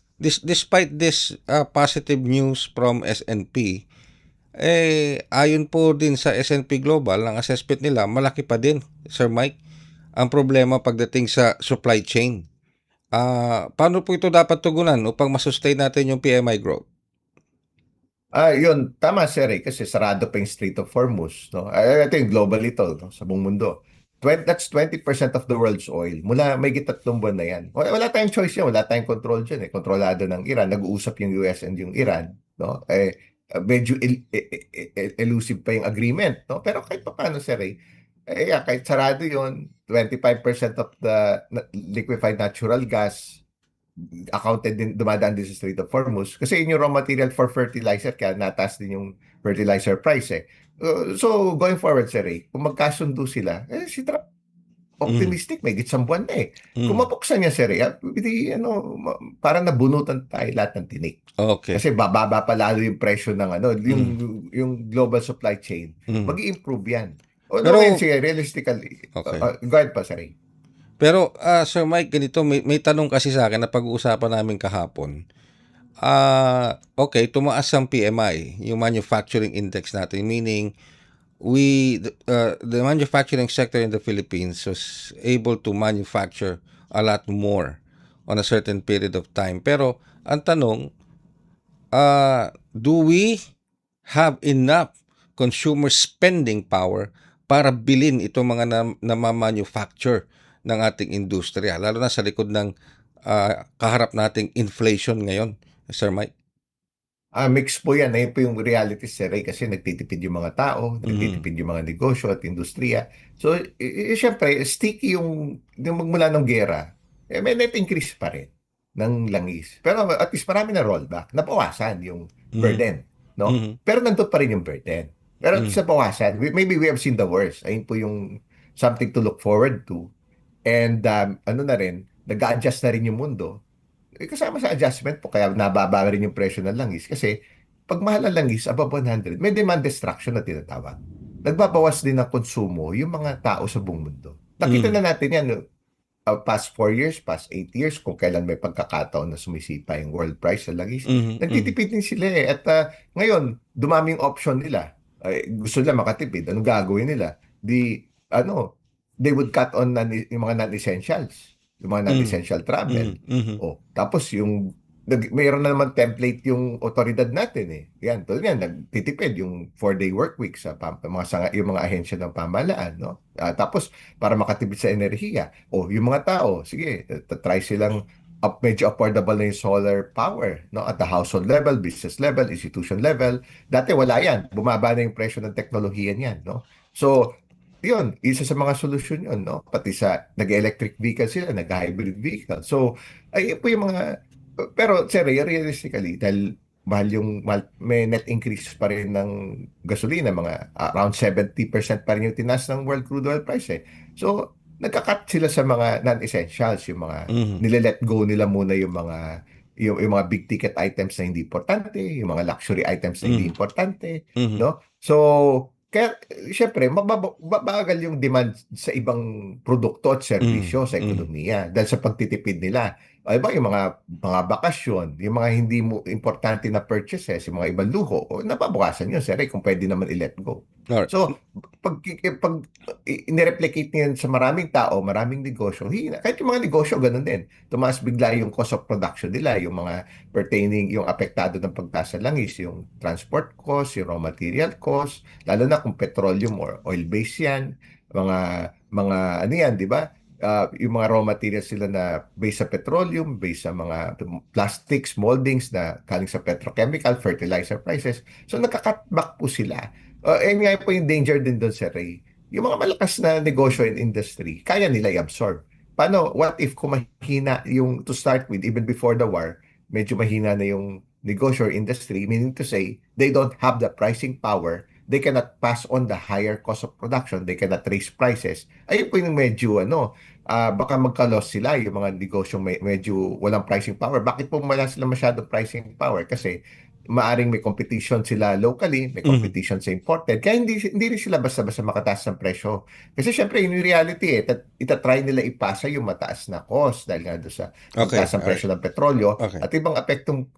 despite this positive news from S&P, ayon po din sa S&P Global, ang assessment nila, malaki pa din, Sir Mike, ang problema pagdating sa supply chain. Paano po ito dapat tugunan upang masustain natin yung PMI growth? Yun, tama sir kasi sarado pa yung Strait of Hormuz, no? Ito yung global ito, no? Sa buong mundo. That's 20% of the world's oil. Mula may 3 buwan na yan. Wala tayong choice yan, wala tayong control dyan eh. Kontrolado ng Iran. Nag-uusap yung US and yung Iran, no? Medyo elusive pa yung agreement, no? Pero kahit pa paano sir kahit sarado yun, 25% of the liquefied natural gas accounted din, dumadaan din sa Strait of Hormuz. Kasi yun yung raw material for fertilizer, kaya nataas din yung fertilizer price eh. So, going forward, sir kung magkasundo sila, si Trump, Mhm, optimistic, may gitsang buwan na eh. Kung mhm. mabuksan niya, sir parang nabunutan tayo lahat ng tinik. Okay. Kasi bababa pa lalo yung presyo ng Mhm, yung global supply chain. mhm. Mag-i-improve yan. Although ngayon, Pero sige, realistically, okay. go ahead pa, sir Pero Sir Mike, ganito, may tanong kasi sa akin na pag-uusapan namin kahapon. Okay, tumaas ang PMI, yung manufacturing index natin, meaning the manufacturing sector in the Philippines was able to manufacture a lot more on a certain period of time. Pero ang tanong, do we have enough consumer spending power para bilhin itong mga na-manufacture ng ating industriya, lalo na sa likod ng kaharap nating inflation ngayon, Sir Mike? Mix po yan. Ayun po yung reality, sir kasi nagtitipid yung mga tao, Mhm. nagtitipid yung mga negosyo at industriya. So, syempre, sticky yung magmula ng gera, may net increase pa rin ng langis. Pero at least marami na rollback. Nabawasan yung Mhm. burden, no? Mhm. Pero nandun pa rin yung burden. Pero at least Mhm. nabawasan. Maybe we have seen the worst. Ayun po yung something to look forward to. And ano na rin, nag-a-adjust na rin yung mundo kasama sa adjustment po, kaya nababa rin yung presyo ng langis. Kasi pag mahal ang langis, above 100, may demand destruction na tinatawag. Nagbabawas din ng konsumo yung mga tao sa buong mundo. Nakita Mhm. na natin yan, past 4 years, past 8 years, kung kailan may pagkakataon na sumisipa yung world price sa langis. Mhm. Mhm. Nagtitipid din sila eh. At ngayon, dumami yung option nila. Gusto nila makatipid. Anong gagawin nila? They would cut on yung mga non-essentials. Yung mga Mhm. non-essential travel. Mhm. Mhm. Tapos mayroon na naman template yung otoridad natin eh. Yan, tulad yan, nagtitipid yung 4-day work week sa yung mga ahensya ng pamahalaan, no? Tapos para makatipid sa enerhiya, yung mga tao, sige, try silang medyo affordable na yung solar power, no? At the household level, business level, institution level. Dati wala yan. Bumaba na yung presyo ng teknolohiya niyan, no? So, yun, isa sa mga solusyon yun, no? Pati sa nag-electric vehicle sila, nag-hybrid vehicle. So, ay po yung mga pero sir, realistically, dahil may net increase pa rin ng gasolina, mga around 70% pa rin yung tinas ng world crude oil price eh. So, nagka-cut sila sa mga non-essentials, yung mga Mhm. nile-let go nila muna yung mga big ticket items na hindi importante, yung mga luxury items na hindi Mhm. importante, Mhm. no? So, kaya syempre mabagal yung demand sa ibang produkto at Mhm. serbisyo sa Mhm. ekonomiya dahil sa pagtitipid nila. Ay ba yung mga bakasyon, yung mga hindi mo importante na purchases, yung mga ibang luho, nababawasan yun, sir, kung pwede naman i-let go. Alright. So, pag inireplicate niyan sa maraming tao, maraming negosyo, kahit yung mga negosyo, ganun din. Tumaas bigla yung cost of production nila, yung mga pertaining, yung apektado ng pagtaas ng langis, yung transport cost, yung raw material cost, lalo na kung petroleum or oil-based yan, mga ano yan, di ba? Yung mga raw materials sila na based sa petroleum, based sa mga plastics, moldings na galing sa petrochemical, fertilizer prices. So, nagka-cut back po sila. Nga po yung danger din doon, Sir Ray. Yung mga malakas na negosyo and industry, kaya nila i-absorb. Paano, what if kung mahina yung, to start with, even before the war, medyo mahina na yung negosyo or industry, meaning to say, they don't have the pricing power they cannot pass on the higher cost of production, they cannot raise prices. Ayun po yung medyo baka magka-loss sila yung mga negosyong medyo walang pricing power. Bakit po wala sila masyadong pricing power? Kasi maaring may competition sila locally, may competition sa imported. Kaya hindi rin sila basta-basta makataas ng presyo. Kasi syempre, in reality, itatry nila ipasa yung mataas na cost dahil nga doon sa Okay, mataas ng presyo ng petrolyo Okay. at ibang apektong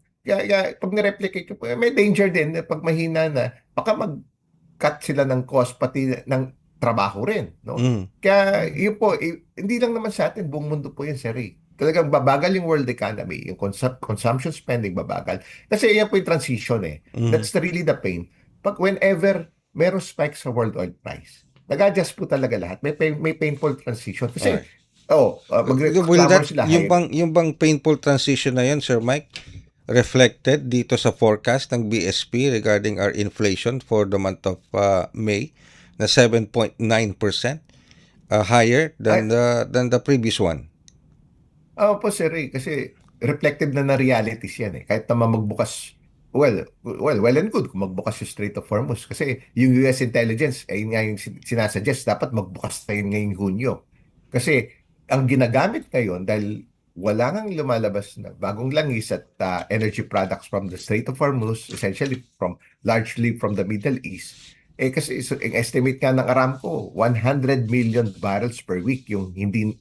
pag nireplicate, may danger din na pag mahina na, baka mag-cut sila ng cost pati ng trabaho rin. No? Kaya yun po, hindi lang naman sa atin, buong mundo po yan, sir. Talagang babagal yung world economy, yung consumption spending babagal. Kasi yan po yung transition eh. That's really the pain. Pag whenever meron spike sa world oil price, nag-adjust po talaga lahat. May painful transition. Kasi, Will mag-clamor that, sila. yung bang painful transition na yun, Sir Mike, reflected dito sa forecast ng BSP regarding our inflation for the month of May na 7.9%, higher than the previous one? Po, sir, kasi reflective na realities yan eh. Kahit naman magbukas, well and good kung magbukas yung Strait of Hormuz. Kasi yung US intelligence, ayun nga yung sinasuggest, dapat magbukas tayo ngayong Hunyo. Kasi ang ginagamit ngayon, dahil wala nang lumalabas na bagong langis at energy products from the Strait of Hormuz, essentially largely from the Middle East, kasi ang estimate nga ng Aramco, 100 million barrels per week yung hindi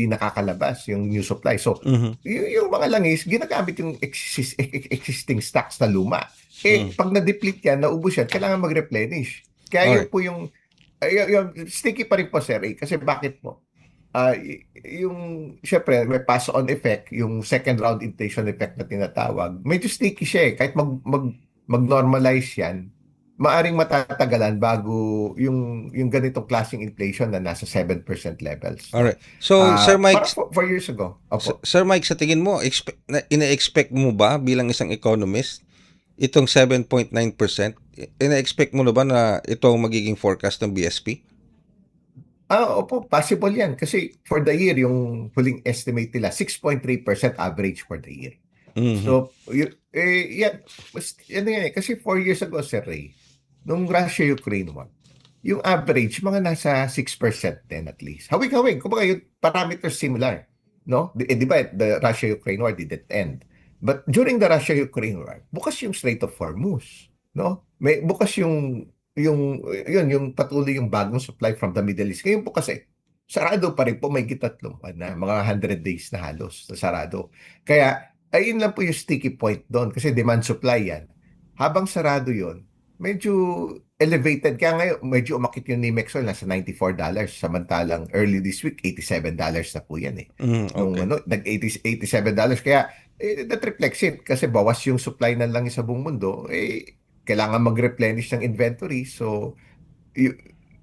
nakakalabas, yung new supply. So, yung mga langis, ginagamit yung existing stocks na luma. Pag na-deplete yan, naubos yan, kailangan mag-replenish. Kaya yun po yung sticky pa rin po, sir. Kasi bakit po? Syempre, may pass-on effect, yung second round inflation effect na tinatawag, medyo sticky siya eh. Kahit mag-normalize yan, maaring matatagalan bago yung ganitong klaseng inflation na nasa 7% levels. Alright. So, Sir Mike, parang 4 years ago. Opo. Sir Mike, sa tingin mo, ina-expect mo ba bilang isang economist itong 7.9%? Ina-expect mo na ba na ito ang magiging forecast ng BSP? Opo, possible yan. Kasi for the year, yung huling estimate nila, 6.3% average for the year. So, yan kasi 4 years ago, Sir Ray, nung Russia-Ukraine war, yung average, mga nasa 6% din at least. Hawig-hawig. Kumbaga yung parameters similar. No? Di ba, the Russia-Ukraine war didn't end. But during the Russia-Ukraine war, bukas yung Strait of Hormuz. No? Bukas yung patuloy yung bagong supply from the Middle East. Ngayon po kasi, sarado pa rin po, may 3 buwan na, mga 100 days na halos na sarado. Kaya, ayun lang po yung sticky point doon kasi demand supply yan. Habang sarado yon, medyo elevated. Kaya ngayon, medyo umakit yung NYMEX oil, nasa $94. Samantalang early this week, $87 na po yan eh. Okay. Nag-$87. Kaya, that reflects it. Kasi bawas yung supply ng langis sa buong mundo, kailangan mag-replenish ng inventory. So,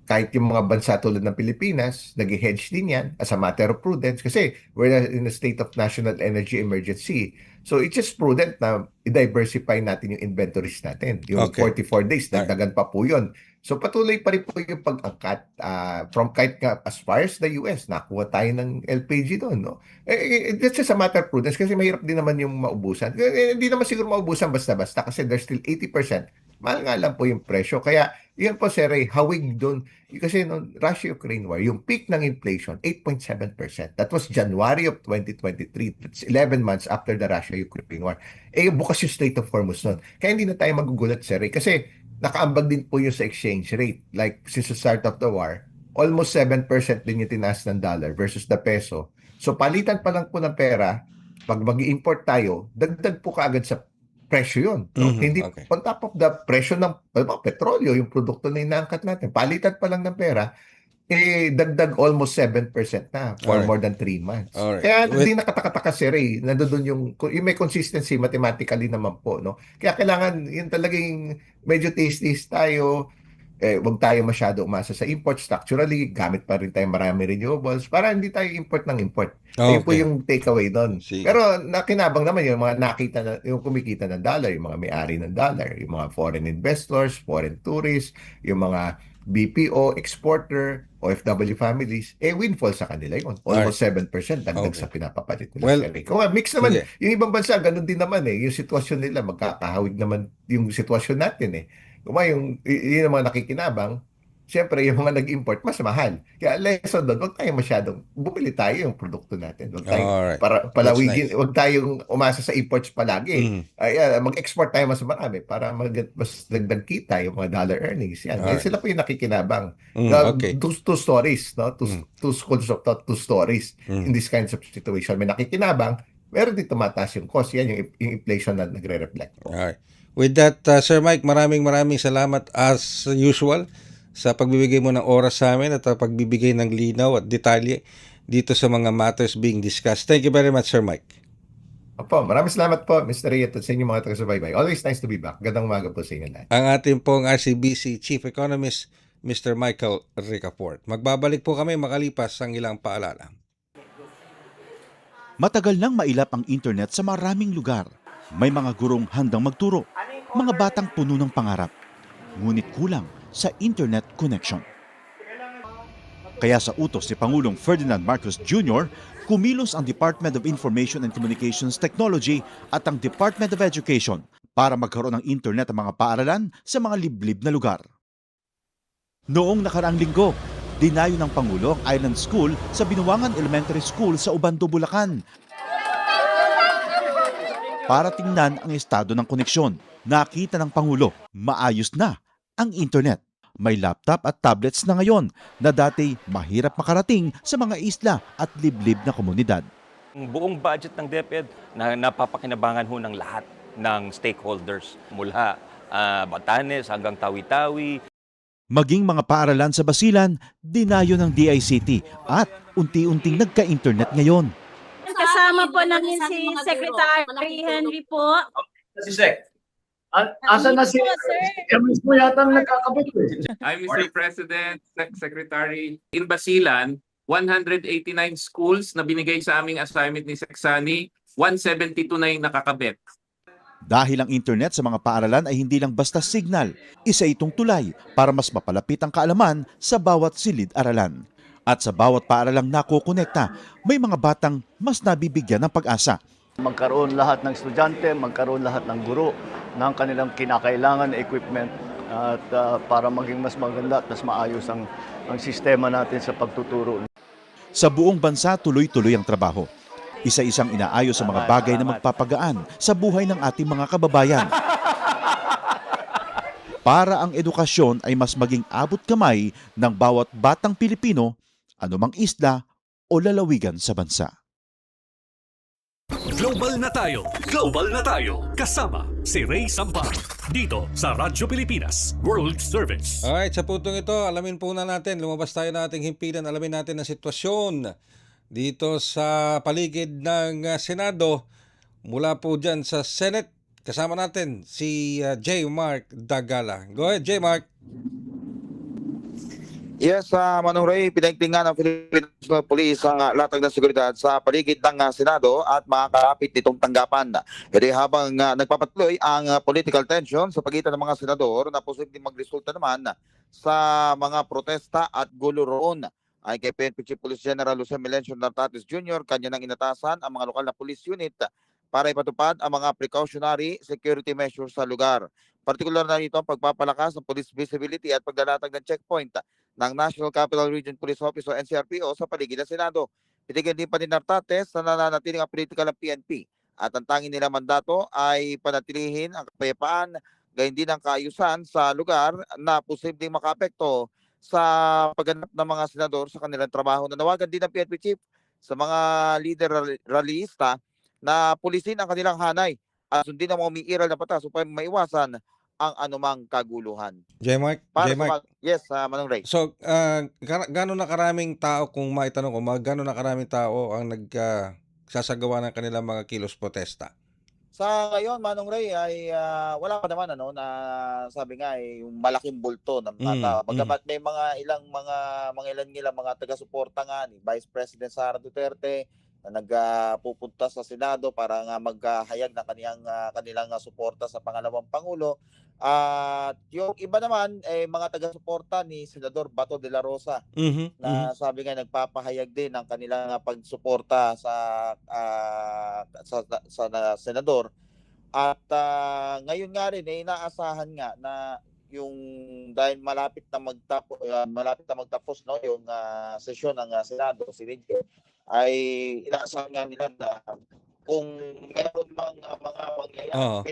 kahit yung mga bansa tulad ng Pilipinas, nag-hedge din yan as a matter of prudence kasi we're in a state of national energy emergency. So it's just prudent na i-diversify natin yung inventories natin. Yung Okay. 44 days, dagdagan pa po yun. So patuloy pa rin po yung pag-angkat from kahit nga as far as the US, nakuha tayo ng LPG doon. No? That's just a matter of prudence kasi mahirap din naman yung maubusan. Hindi naman siguro maubusan basta-basta kasi there's still 80%. Mahal nga lang po yung presyo. Kaya, yun po, Sir Ray, hawig doon. Kasi noong Russia-Ukraine war, yung peak ng inflation, 8.7%. That was January of 2023. That's 11 months after the Russia-Ukraine war. Bukas yung Strait of Hormuz noon. Kaya hindi na tayo magugulat, Sir Ray. Kasi nakaambag din po yung sa exchange rate. Like, since the start of the war, almost 7% din yung tinaas ng dollar versus the peso. So, palitan pa lang po ng pera, pag mag-import tayo, dagdag po kaagad sa presyo yun. No? Hindi Okay. on top of the presyo ng petrolyo, yung produkto na inaangkat natin, palitan pa lang ng pera, dagdag almost 7% na for Alright. more than 3 months. Alright. Kaya hindi nakataka-taka, Sir Ray. Nandoon yung may consistency mathematically naman po. No? Kaya kailangan yun talagang medyo taste tayo. Huwag tayo masyado umasa sa import. Structurally, gamit pa rin tayo marami renewables para hindi tayo import ng import. Ayun po Okay. yung takeaway doon. Sige. Pero nakinabang naman yung mga nakita na, yung kumikita ng dollar, yung mga may-ari ng dollar, yung mga foreign investors, foreign tourists, yung mga BPO, exporter, OFW families, windfall sa kanila yun. Almost 7% dagdag Okay. sa pinapapalit nila. Well, Kung mix naman, sige. yung ibang bansa, ganun din naman eh. Yung sitwasyon nila, magkakahawig naman yung sitwasyon natin eh. yun ang mga nakikinabang. Siyempre, yung mga nag-import, mas mahal. Kaya lesson doon, huwag tayong masyadong, bumili tayo yung produkto natin. Huwag tayong Alright. That's palawigin, nice. huwag tayong umasa sa imports palagi. Mhm. Mag-export tayo mas marami para mas dagdag kita yung mga dollar earnings. Yan. Kaya Alright. sila po yung nakikinabang. Okay. Two stories, no? Two schools of thought, two stories in Mm. this kinds of situation. May nakikinabang, meron din tumataas yung cost. Yan yung inflation na nagre-reflect po. Alright. With that, Sir Mike, maraming salamat as usual sa pagbibigay mo ng oras sa amin at pagbibigay ng linaw at detalye dito sa mga matters being discussed. Thank you very much, Sir Mike. Opo, maraming salamat po, Mr. Reyes, at sa inyong mga taga-subaybay. Always nice to be back. Gandang umaga po sa inyo lahat. Ang ating pong RCBC Chief Economist, Mr. Michael Ricafort. Magbabalik po kami makalipas ang ilang paalala. Matagal nang mailap ang internet sa maraming lugar. May mga gurong handang magturo, mga batang puno ng pangarap. Ngunit kulang sa internet connection. Kaya sa utos ni Pangulong Ferdinand Marcos Jr., kumilos ang Department of Information and Communications Technology at ang Department of Education para magkaroon ng internet ang mga paaralan sa mga liblib na lugar. Noong nakaraang linggo, dinayo ng Pangulo ang Island School sa Binuangan Elementary School sa Ubando, Bulacan para tingnan ang estado ng koneksyon. Nakita ng Pangulo, maayos na ang internet. May laptop at tablets na ngayon na dati mahirap makarating sa mga isla at liblib na komunidad. Ang buong budget ng DepEd na napapakinabangan ho ng lahat ng stakeholders mula Batanes hanggang Tawi-Tawi. Maging mga paaralan sa Basilan, dinayo ng DICT at unti-unting nagka-internet ngayon. Kasama po namin si Secretary Henry po. Si Sec. Asa na si sir? Mismo yata ang nagkakabit eh. I'm Mr. President, Secretary. In Basilan, 189 schools na binigay sa aming assignment ni Seksani, 172 na yung nakakabit. Dahil ang internet sa mga paaralan ay hindi lang basta signal, isa itong tulay para mas mapalapit ang kaalaman sa bawat silid-aralan. At sa bawat paaralang nakokonekta, may mga batang mas nabibigyan ng pag-asa. Magkaroon lahat ng estudyante, magkaroon lahat ng guro ng kanilang kinakailangan na equipment at para maging mas maganda at mas maayos ang sistema natin sa pagtuturo. Sa buong bansa, tuloy-tuloy ang trabaho. Isa-isang inaayos sa mga bagay na magpapagaan sa buhay ng ating mga kababayan. Para ang edukasyon ay mas maging abot kamay ng bawat batang Pilipino, anumang isla o lalawigan sa bansa. Global na tayo! Global na tayo! Kasama si Ray Sampar dito sa Radyo Pilipinas World Service. Alright, sa puntong ito, alamin po na natin, lumabas tayo ng ating himpilan, alamin natin ang sitwasyon dito sa paligid ng Senado. Mula po dyan sa Senate, kasama natin si J. Mark Dagala. Go ahead, J. Mark. Yes, Manong Ray, pinaigtingan ng Philippine National Police ang latag ng seguridad sa paligid ng Senado at mga kalapit nitong tanggapan. Hindi habang nagpapatuloy ang political tension sa pagitan ng mga senador na posibleng magresulta naman sa mga protesta at gulo roon. Ay kay PNP Chief Police General Jose Melencio Nartates Jr., kanya nang inatasan ang mga lokal na police unit para ipatupad ang mga precautionary security measures sa lugar. Partikular na rito ang pagpapalakas ng police visibility at paglalatag ng checkpoint ng National Capital Region Police Office o NCRPO sa paligid ng Senado. Pitigyan din pa ni Nartates na nananatiling ang politika ng PNP at ang tanging nilang mandato ay panatilihin ang kapayapaan gayon din ang kaayusan sa lugar na posibleng makaapekto sa pagganap ng mga senador sa kanilang trabaho. Nanawagan din ng PNP Chief sa mga leader rallyista na pulisin ang kanilang hanay at sundin ang mga umiiral na batas upang maiwasan ang anumang kaguluhan. J. Mark. Yes, Manong Ray. So, gano'n na karaming tao, kung maitanong ko, gano'n na karaming tao ang nagsasagawa ng kanilang mga kilos protesta? Sa ngayon, Manong Ray, ay wala pa naman na sabi nga ay yung malaking bulto ng mga tao. Bagamat may ilang mga taga-suporta nga ni Vice President Sara Duterte na nagpupunta sa Senado para nga maghahayag ng kanilang suporta sa pangalawang Pangulo. At yung iba naman mga taga-suporta ni Senador Bato de la Rosa na sabi nga nagpapahayag din ng kanilang pagsuporta sa senador. At ngayon nga rin inaasahan nga na yung dahil malapit na magtapos no yung sesyon ng Senado si Ridge, ay inaasahan nga nila na kung meron mga Oo.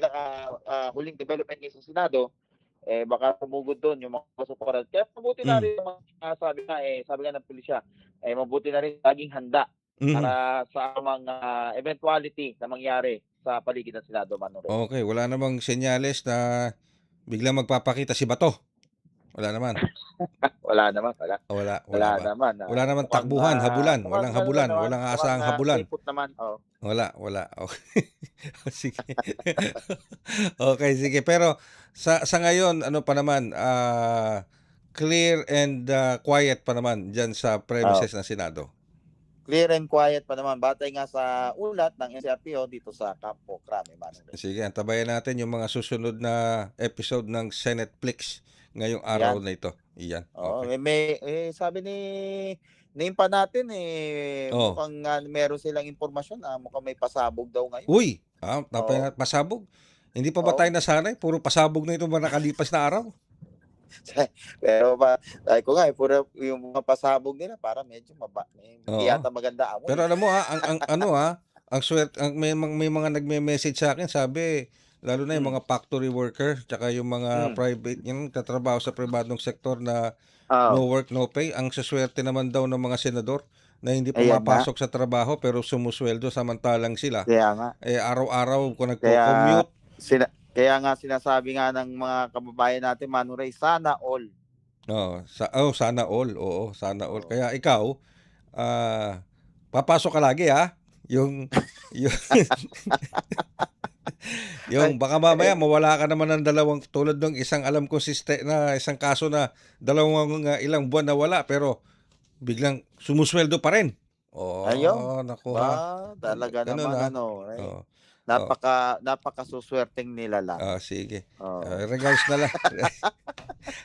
huling development sa Senado, baka tumugod doon yung mga kasuparan. Kaya mabuti na rin yung sabi nga ng pulisya, mabuti na rin laging handa para sa mga eventuality na mangyari sa paligid ng Senado, Manong Ray. Okay, wala namang senyales na biglang magpapakita si Bato. Wala naman. Wala naman. Wala ba? Naman. Wala naman takbuhan, habulan. Walang habulan. Walang aasahang habulan. Naman. Oh. Wala. Okay. Sige. Okay, sige. Pero sa ngayon, ano pa naman, clear and quiet pa naman dyan sa premises ng Senado. Clear and quiet pa naman. Batay nga sa ulat ng NCRPO dito sa Campo Crame, Manong Ray. Sige, antabayan natin yung mga susunod na episode ng Senate Flix ngayong araw na ito. Iyan. Okay. Sabi ni Nimpa natin mukhang meron silang impormasyon mukhang may pasabog daw ngayon. Uy, pasabog. Hindi pa ba tayo nasanay? Puro pasabog na ito ba nakalipas na araw? Pero sabi ko nga puro yung mga pasabog nila para medyo hindi yata maganda amoy. Pero alam mo ang swerte, may mga nagme-message sa akin, sabi lalo na yung mga factory worker tsaka yung mga private, yung tatrabaho sa pribadong sektor na no work, no pay. Ang saswerte naman daw ng mga senador na hindi pumapasok sa trabaho pero sumusweldo samantalang sila. Kaya nga. Araw-araw kung nagko-commute. Kaya nga sinasabi nga ng mga kababayan natin, Manong Ray, sana all. Sana all. Oo, sana all. Kaya ikaw, papasok ka lagi yung baka mamaya mawala ka naman ng dalawang, tulad ng isang alam ko na isang kaso na dalawang ilang buwan na wala pero biglang sumusweldo pa rin. Naku talaga ganun, naman napakasuswerteng nila lang. Sige. Regards na lang.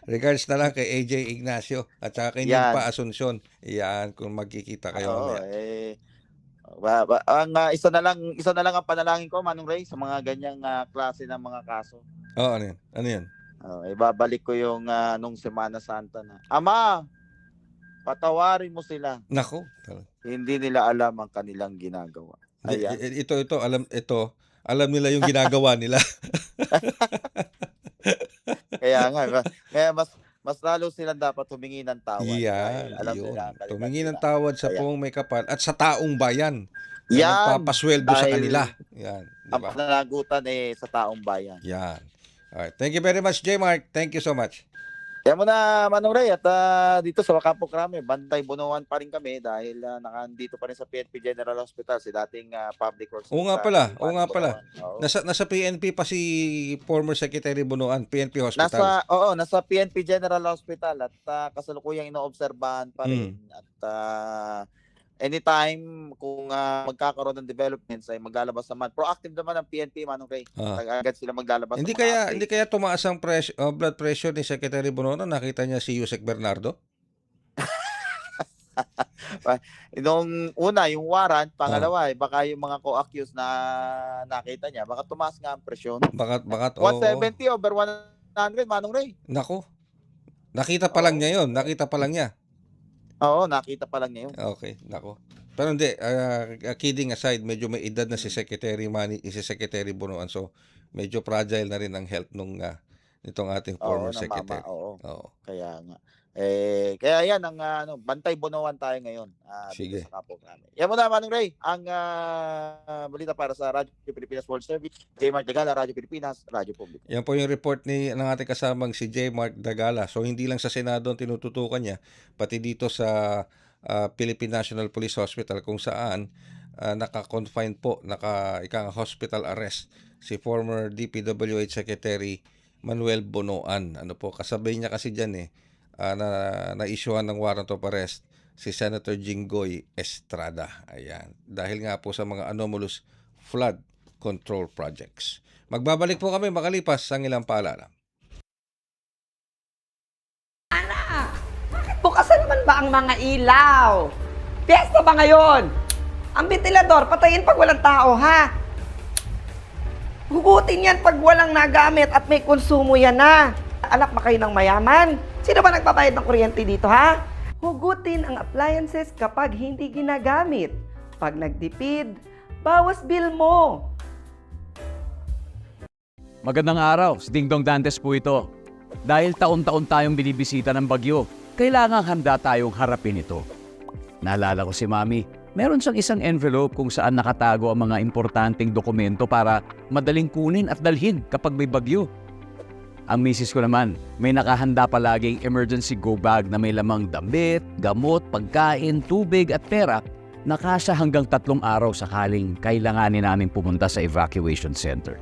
Regards na lang kay AJ Ignacio at saka kay Nimpa Asuncion. Iyan, kung magkikita kayo mamaya. Ang isa na lang ang panalangin ko, Manong Ray, sa mga ganyang klase ng mga kaso. Ano yan? Ibabalik ko yung nung Semana Santa na, Ama, patawarin mo sila. Nako. Hindi nila alam ang kanilang ginagawa. Ayan. Alam nila yung ginagawa nila. Kaya mas lalo silang dapat humingi ng tawad. Alam nila, humingi ng tawad sa poong may kapal at sa taong bayan. Nagpapasweldo sa kanila. Yan, diba? Ang pananagutan sa taong bayan. Yan. Alright. Thank you very much, J. Mark. Thank you so much. Kaya muna, Manong Ray, at dito sa Campo Crame, bantay bunuan pa rin kami dahil nakandito pa rin sa PNP General Hospital si dating Public Works. Oo nga pala. Nasa PNP pa si former Secretary Bunuan, PNP Hospital. Nasa PNP General Hospital at kasalukuyang inoobserbahan pa rin. At anytime kung magkakaroon ng developments ay maglalabas naman. Proactive naman ang PNP, Manong Ray. Agad sila maglalabas. Hindi kaya tumaas ang blood pressure ni Secretary Bonoan? Nakita niya si Yusek Bernardo? Nung una, yung warrant, pangalawa, baka yung mga co-accused na nakita niya, baka tumaas nga ang presyon. Baka 170 over 100, Manong Ray. Nako. Nakita pa lang niya yun. Oo, nakita pa lang niya yun. Okay, nako. Pero hindi, kidding aside, medyo may edad na si Secretary Bonoan, so medyo fragile na rin ang health nitong ating former secretary. Kaya nga. Kaya yan ang bantay bunuan tayo ngayon. Sige. Sa Campo Crame. Yan muna, Manong Ray, ang balita para sa Radyo Pilipinas World Service. J. Mark Dagala, Radyo Pilipinas, Radyo Publiko. Yan po yung report ng ating kasamang si J. Mark Dagala. So hindi lang sa Senado ang tinututukan niya, pati dito sa Philippine National Police Hospital kung saan naka-confine po, hospital arrest si former DPWH Secretary Manuel Bonoan. Kasabay niya kasi dyan na-issuehan ng warrant of arrest si Senator Jinggoy Estrada. Ayan. Dahil nga po sa mga anomalous flood control projects. Magbabalik po kami makalipas ang ilang paalala. Anak, bakit bukasan naman ba ang mga ilaw? Piyesta ba ngayon? Ang ventilador, patayin pag walang tao, ha? Hugutin yan pag walang nagamit at may konsumo yan na. Anak ba kayo ng mayaman? Sino ba nagbabayad ng kuryente dito, ha? Hugutin ang appliances kapag hindi ginagamit. Pag nagtipid, bawas bill mo. Magandang araw, si Dingdong Dantes po ito. Dahil taon-taon tayong binibisita ng bagyo, kailangang handa tayong harapin ito. Naalala ko si Mami, meron siyang isang envelope kung saan nakatago ang mga importanteng dokumento para madaling kunin at dalhin kapag may bagyo. Ang misis ko naman, may nakahanda palaging emergency go bag na may lamang damit, gamot, pagkain, tubig at pera na kasya hanggang 3 araw sakaling kailanganin namin pumunta sa evacuation center.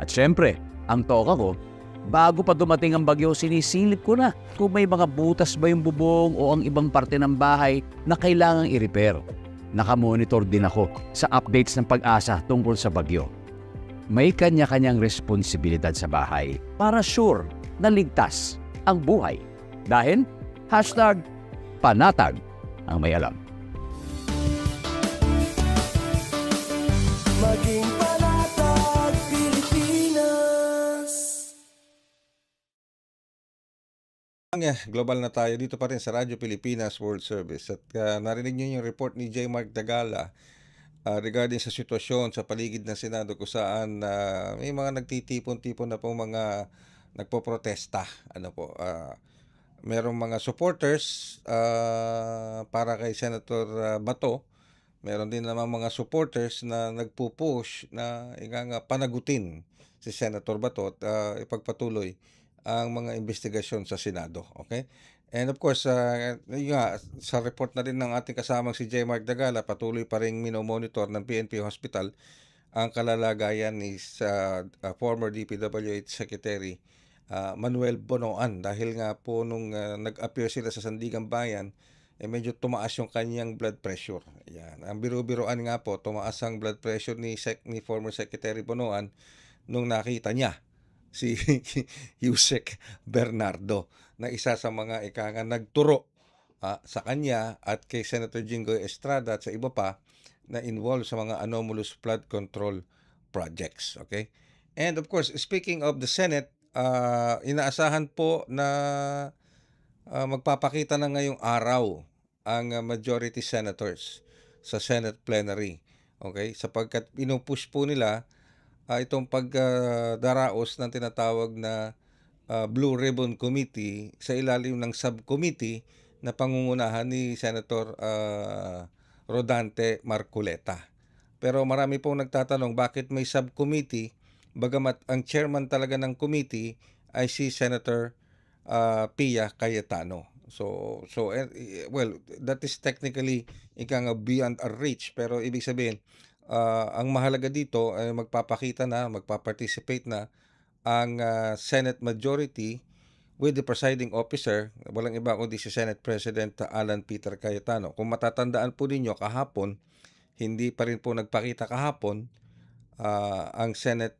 At syempre, ang toka ko, bago pa dumating ang bagyo, sinisilip ko na kung may mga butas ba yung bubong o ang ibang parte ng bahay na kailangang i-repair. Nakamonitor din ako sa updates ng Pag-asa tungkol sa bagyo. May kanya-kanyang responsibilidad sa bahay para sure na ligtas ang buhay. Dahil #panatag ang may alam. Maging panatag Pilipinas. Global na tayo dito pa rin sa Radyo Pilipinas World Service. At narinig niyo yung report ni J. Mark Dagala regarding sa sitwasyon sa paligid ng Senado kung saan may mga nagtitipon-tipon na pong mga nagpoprotesta. Merong mga supporters para kay Senator Bato. Meron din naman mga supporters na nagpupush na panagutin si Senator Bato at ipagpatuloy ang mga investigasyon sa Senado. Okay? And of course, sa report na rin ng ating kasamang si J. Mark Dagala, patuloy pa rin minomonitor ng PNP Hospital ang kalalagayan ni former DPWH Secretary Manuel Bonoan dahil nga po nung nag-appear sila sa Sandigan Bayan, medyo tumaas yung kanyang blood pressure. Yan. Ang biro-biroan nga po, tumaas ang blood pressure ni former Secretary Bonoan nung nakita niya si Yusek Bernardo na isa sa mga nagturo sa kanya at kay Senator Jinggoy Estrada at sa iba pa na involved sa mga anomalous flood control projects. Okay? And of course, speaking of the Senate, inaasahan po na magpapakita na ngayong araw ang majority senators sa Senate plenary. Okay? Sapagkat pinupush po nila itong pagdaraos ng tinatawag na Blue Ribbon Committee sa ilalim ng subcommittee na pangungunahan ni Senator Rodante Marcoleta. Pero marami pong nagtatanong bakit may subcommittee bagamat ang chairman talaga ng committee ay si Senator Pia Cayetano. So that is technically beyond our reach, pero ibig sabihin ang mahalaga dito ay magpaparticipate na ang Senate majority with the presiding officer, walang iba kundi si Senate President Alan Peter Cayetano. Kung matatandaan po ninyo kahapon, hindi pa rin po nagpakita kahapon ang Senate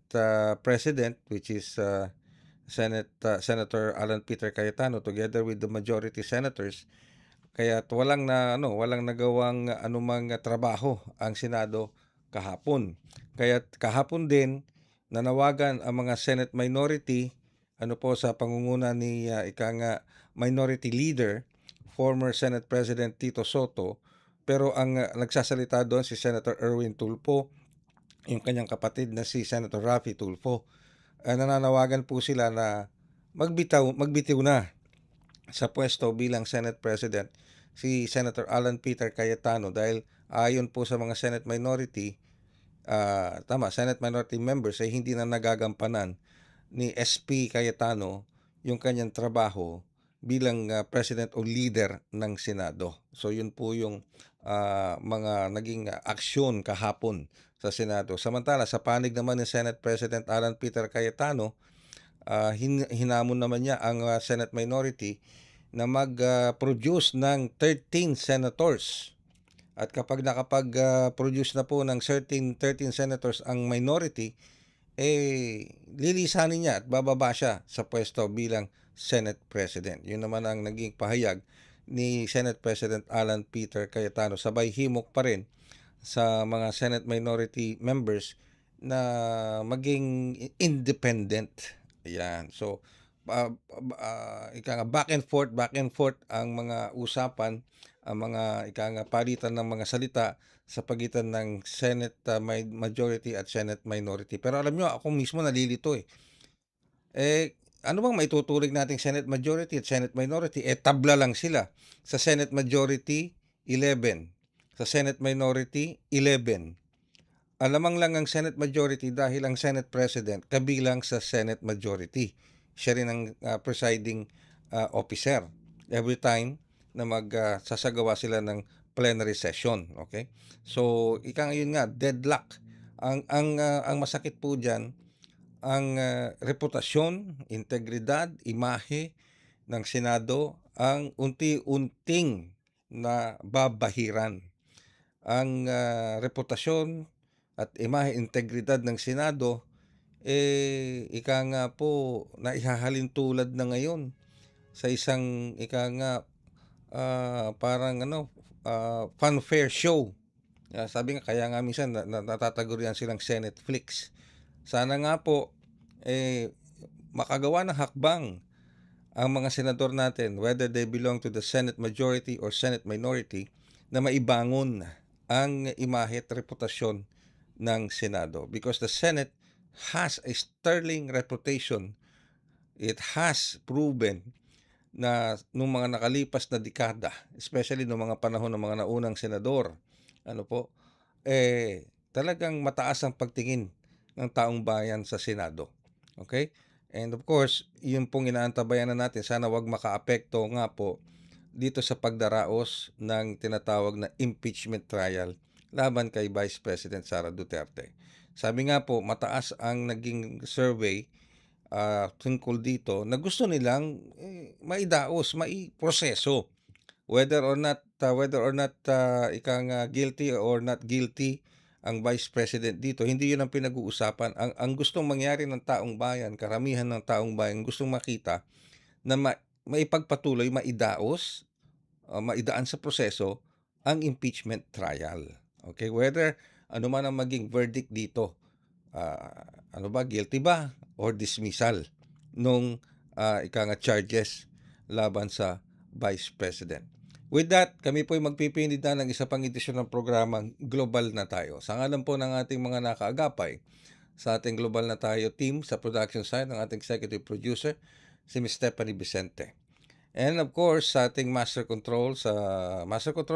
President, which is Senator Alan Peter Cayetano together with the majority senators. Kaya walang nagawang anumang trabaho ang Senado kahapon. Kaya kahapon din nanawagan ang mga Senate minority sa pangunguna ni Minority Leader, former Senate President Tito Soto, pero ang nagsasalita doon si Senator Erwin Tulfo, yung kanyang kapatid na si Senator Raffy Tulfo. Nananawagan po sila na magbitiw na sa pwesto bilang Senate President si Senator Alan Peter Cayetano dahil ayon po sa mga Senate minority Senate minority members ay hindi na nagagampanan ni SP Cayetano yung kanyang trabaho bilang president o leader ng Senado. So yun po yung mga naging aksyon kahapon sa Senado. Samantala sa panig naman ni Senate President Alan Peter Cayetano, hinamon naman niya ang Senate minority na mag-produce ng 13 senators. At kapag nakapag-produce na po ng 13 senators ang minority, lilisanin niya at bababa siya sa pwesto bilang Senate President. Yun naman ang naging pahayag ni Senate President Alan Peter Cayetano. Sabay himok pa rin sa mga Senate minority members na maging independent. Ayan. So, back and forth ang mga usapan, ang mga palitan ng mga salita sa pagitan ng Senate majority at Senate minority. Pero alam nyo, ako mismo nalilito ano bang maituturing nating Senate majority at Senate minority? Tabla lang sila. Sa Senate majority, 11. Sa Senate minority, 11. Alamang lang ang Senate majority dahil ang Senate President kabilang sa Senate majority. Siya rin ang presiding officer every time na magsasagawa sila ng plenary session. Okay? So, yun nga, deadlock. Ang masakit po dyan, ang reputasyon, integridad, imahe ng Senado ang unti-unting na babahiran. Ang reputasyon at imahe, integridad ng Senado na ihahalin tulad na ngayon sa isang fanfare show. Sabi nga, kaya nga minsan natatagurian silang Senate flicks. Sana nga po makagawa ng hakbang ang mga senador natin, whether they belong to the Senate majority or Senate minority, na maibangon ang imahe at reputasyon ng Senado. Because the Senate has a sterling reputation. It has proven na nung mga nakalipas na dekada, especially nung mga panahon ng mga naunang senador, talagang mataas ang pagtingin ng taong bayan sa Senado. Okay? And of course, yun pong inaantabayan na natin, sana wag makaapekto nga po dito sa pagdaraos ng tinatawag na impeachment trial laban kay Vice President Sara Duterte. Sabi nga po, mataas ang naging survey tungkol dito na gusto nilang maidaos, maiproseso whether or not guilty or not guilty ang Vice President dito. Hindi yun ang pinag-uusapan. Ang gustong mangyari ng taong bayan, karamihan ng taong bayan, gustong makita na maipagpatuloy, maidaos, maidaan sa proseso ang impeachment trial. Okay? Whether ano man ang maging verdict dito, guilty ba or dismissal nung charges laban sa Vice President. With that, kami po ay magpipinid na ng isa pang edisyon ng programang Global na Tayo. Sa ngalan po ng ating mga nakaagapay sa ating Global na Tayo team sa production side, ng ating executive producer, si Ms. Stephanie Vicente. And of course, sa ating master control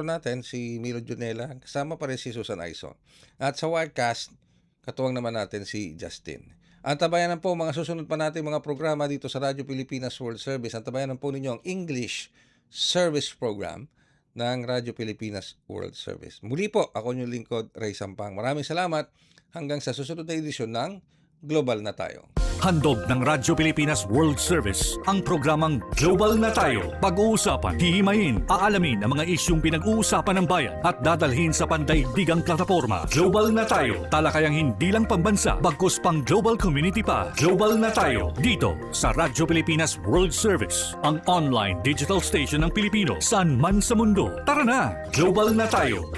natin, si Milo Junela, kasama pa rin si Susan Aison. At sa Wirecast, katuwang naman natin si Justin. Antabayanan po mga susunod pa natin mga programa dito sa Radyo Pilipinas World Service. Antabayanan po ninyo ang English Service Program ng Radyo Pilipinas World Service. Muli po, ako yung lingkod, Ray Sampang. Maraming salamat hanggang sa susunod na edisyon ng Global na Tayo. Handog ng Radyo Pilipinas World Service ang programang Global na Tayo. Pag-uusapan, hihimayin, aalamin ang mga isyung pinag-uusapan ng bayan at dadalhin sa pandaigdigang plataforma. Global na Tayo, talakayang hindi lang pambansa, bagkus pang global community pa. Global na Tayo, dito sa Radyo Pilipinas World Service, ang online digital station ng Pilipino saan man sa mundo. Tara na, Global na Tayo.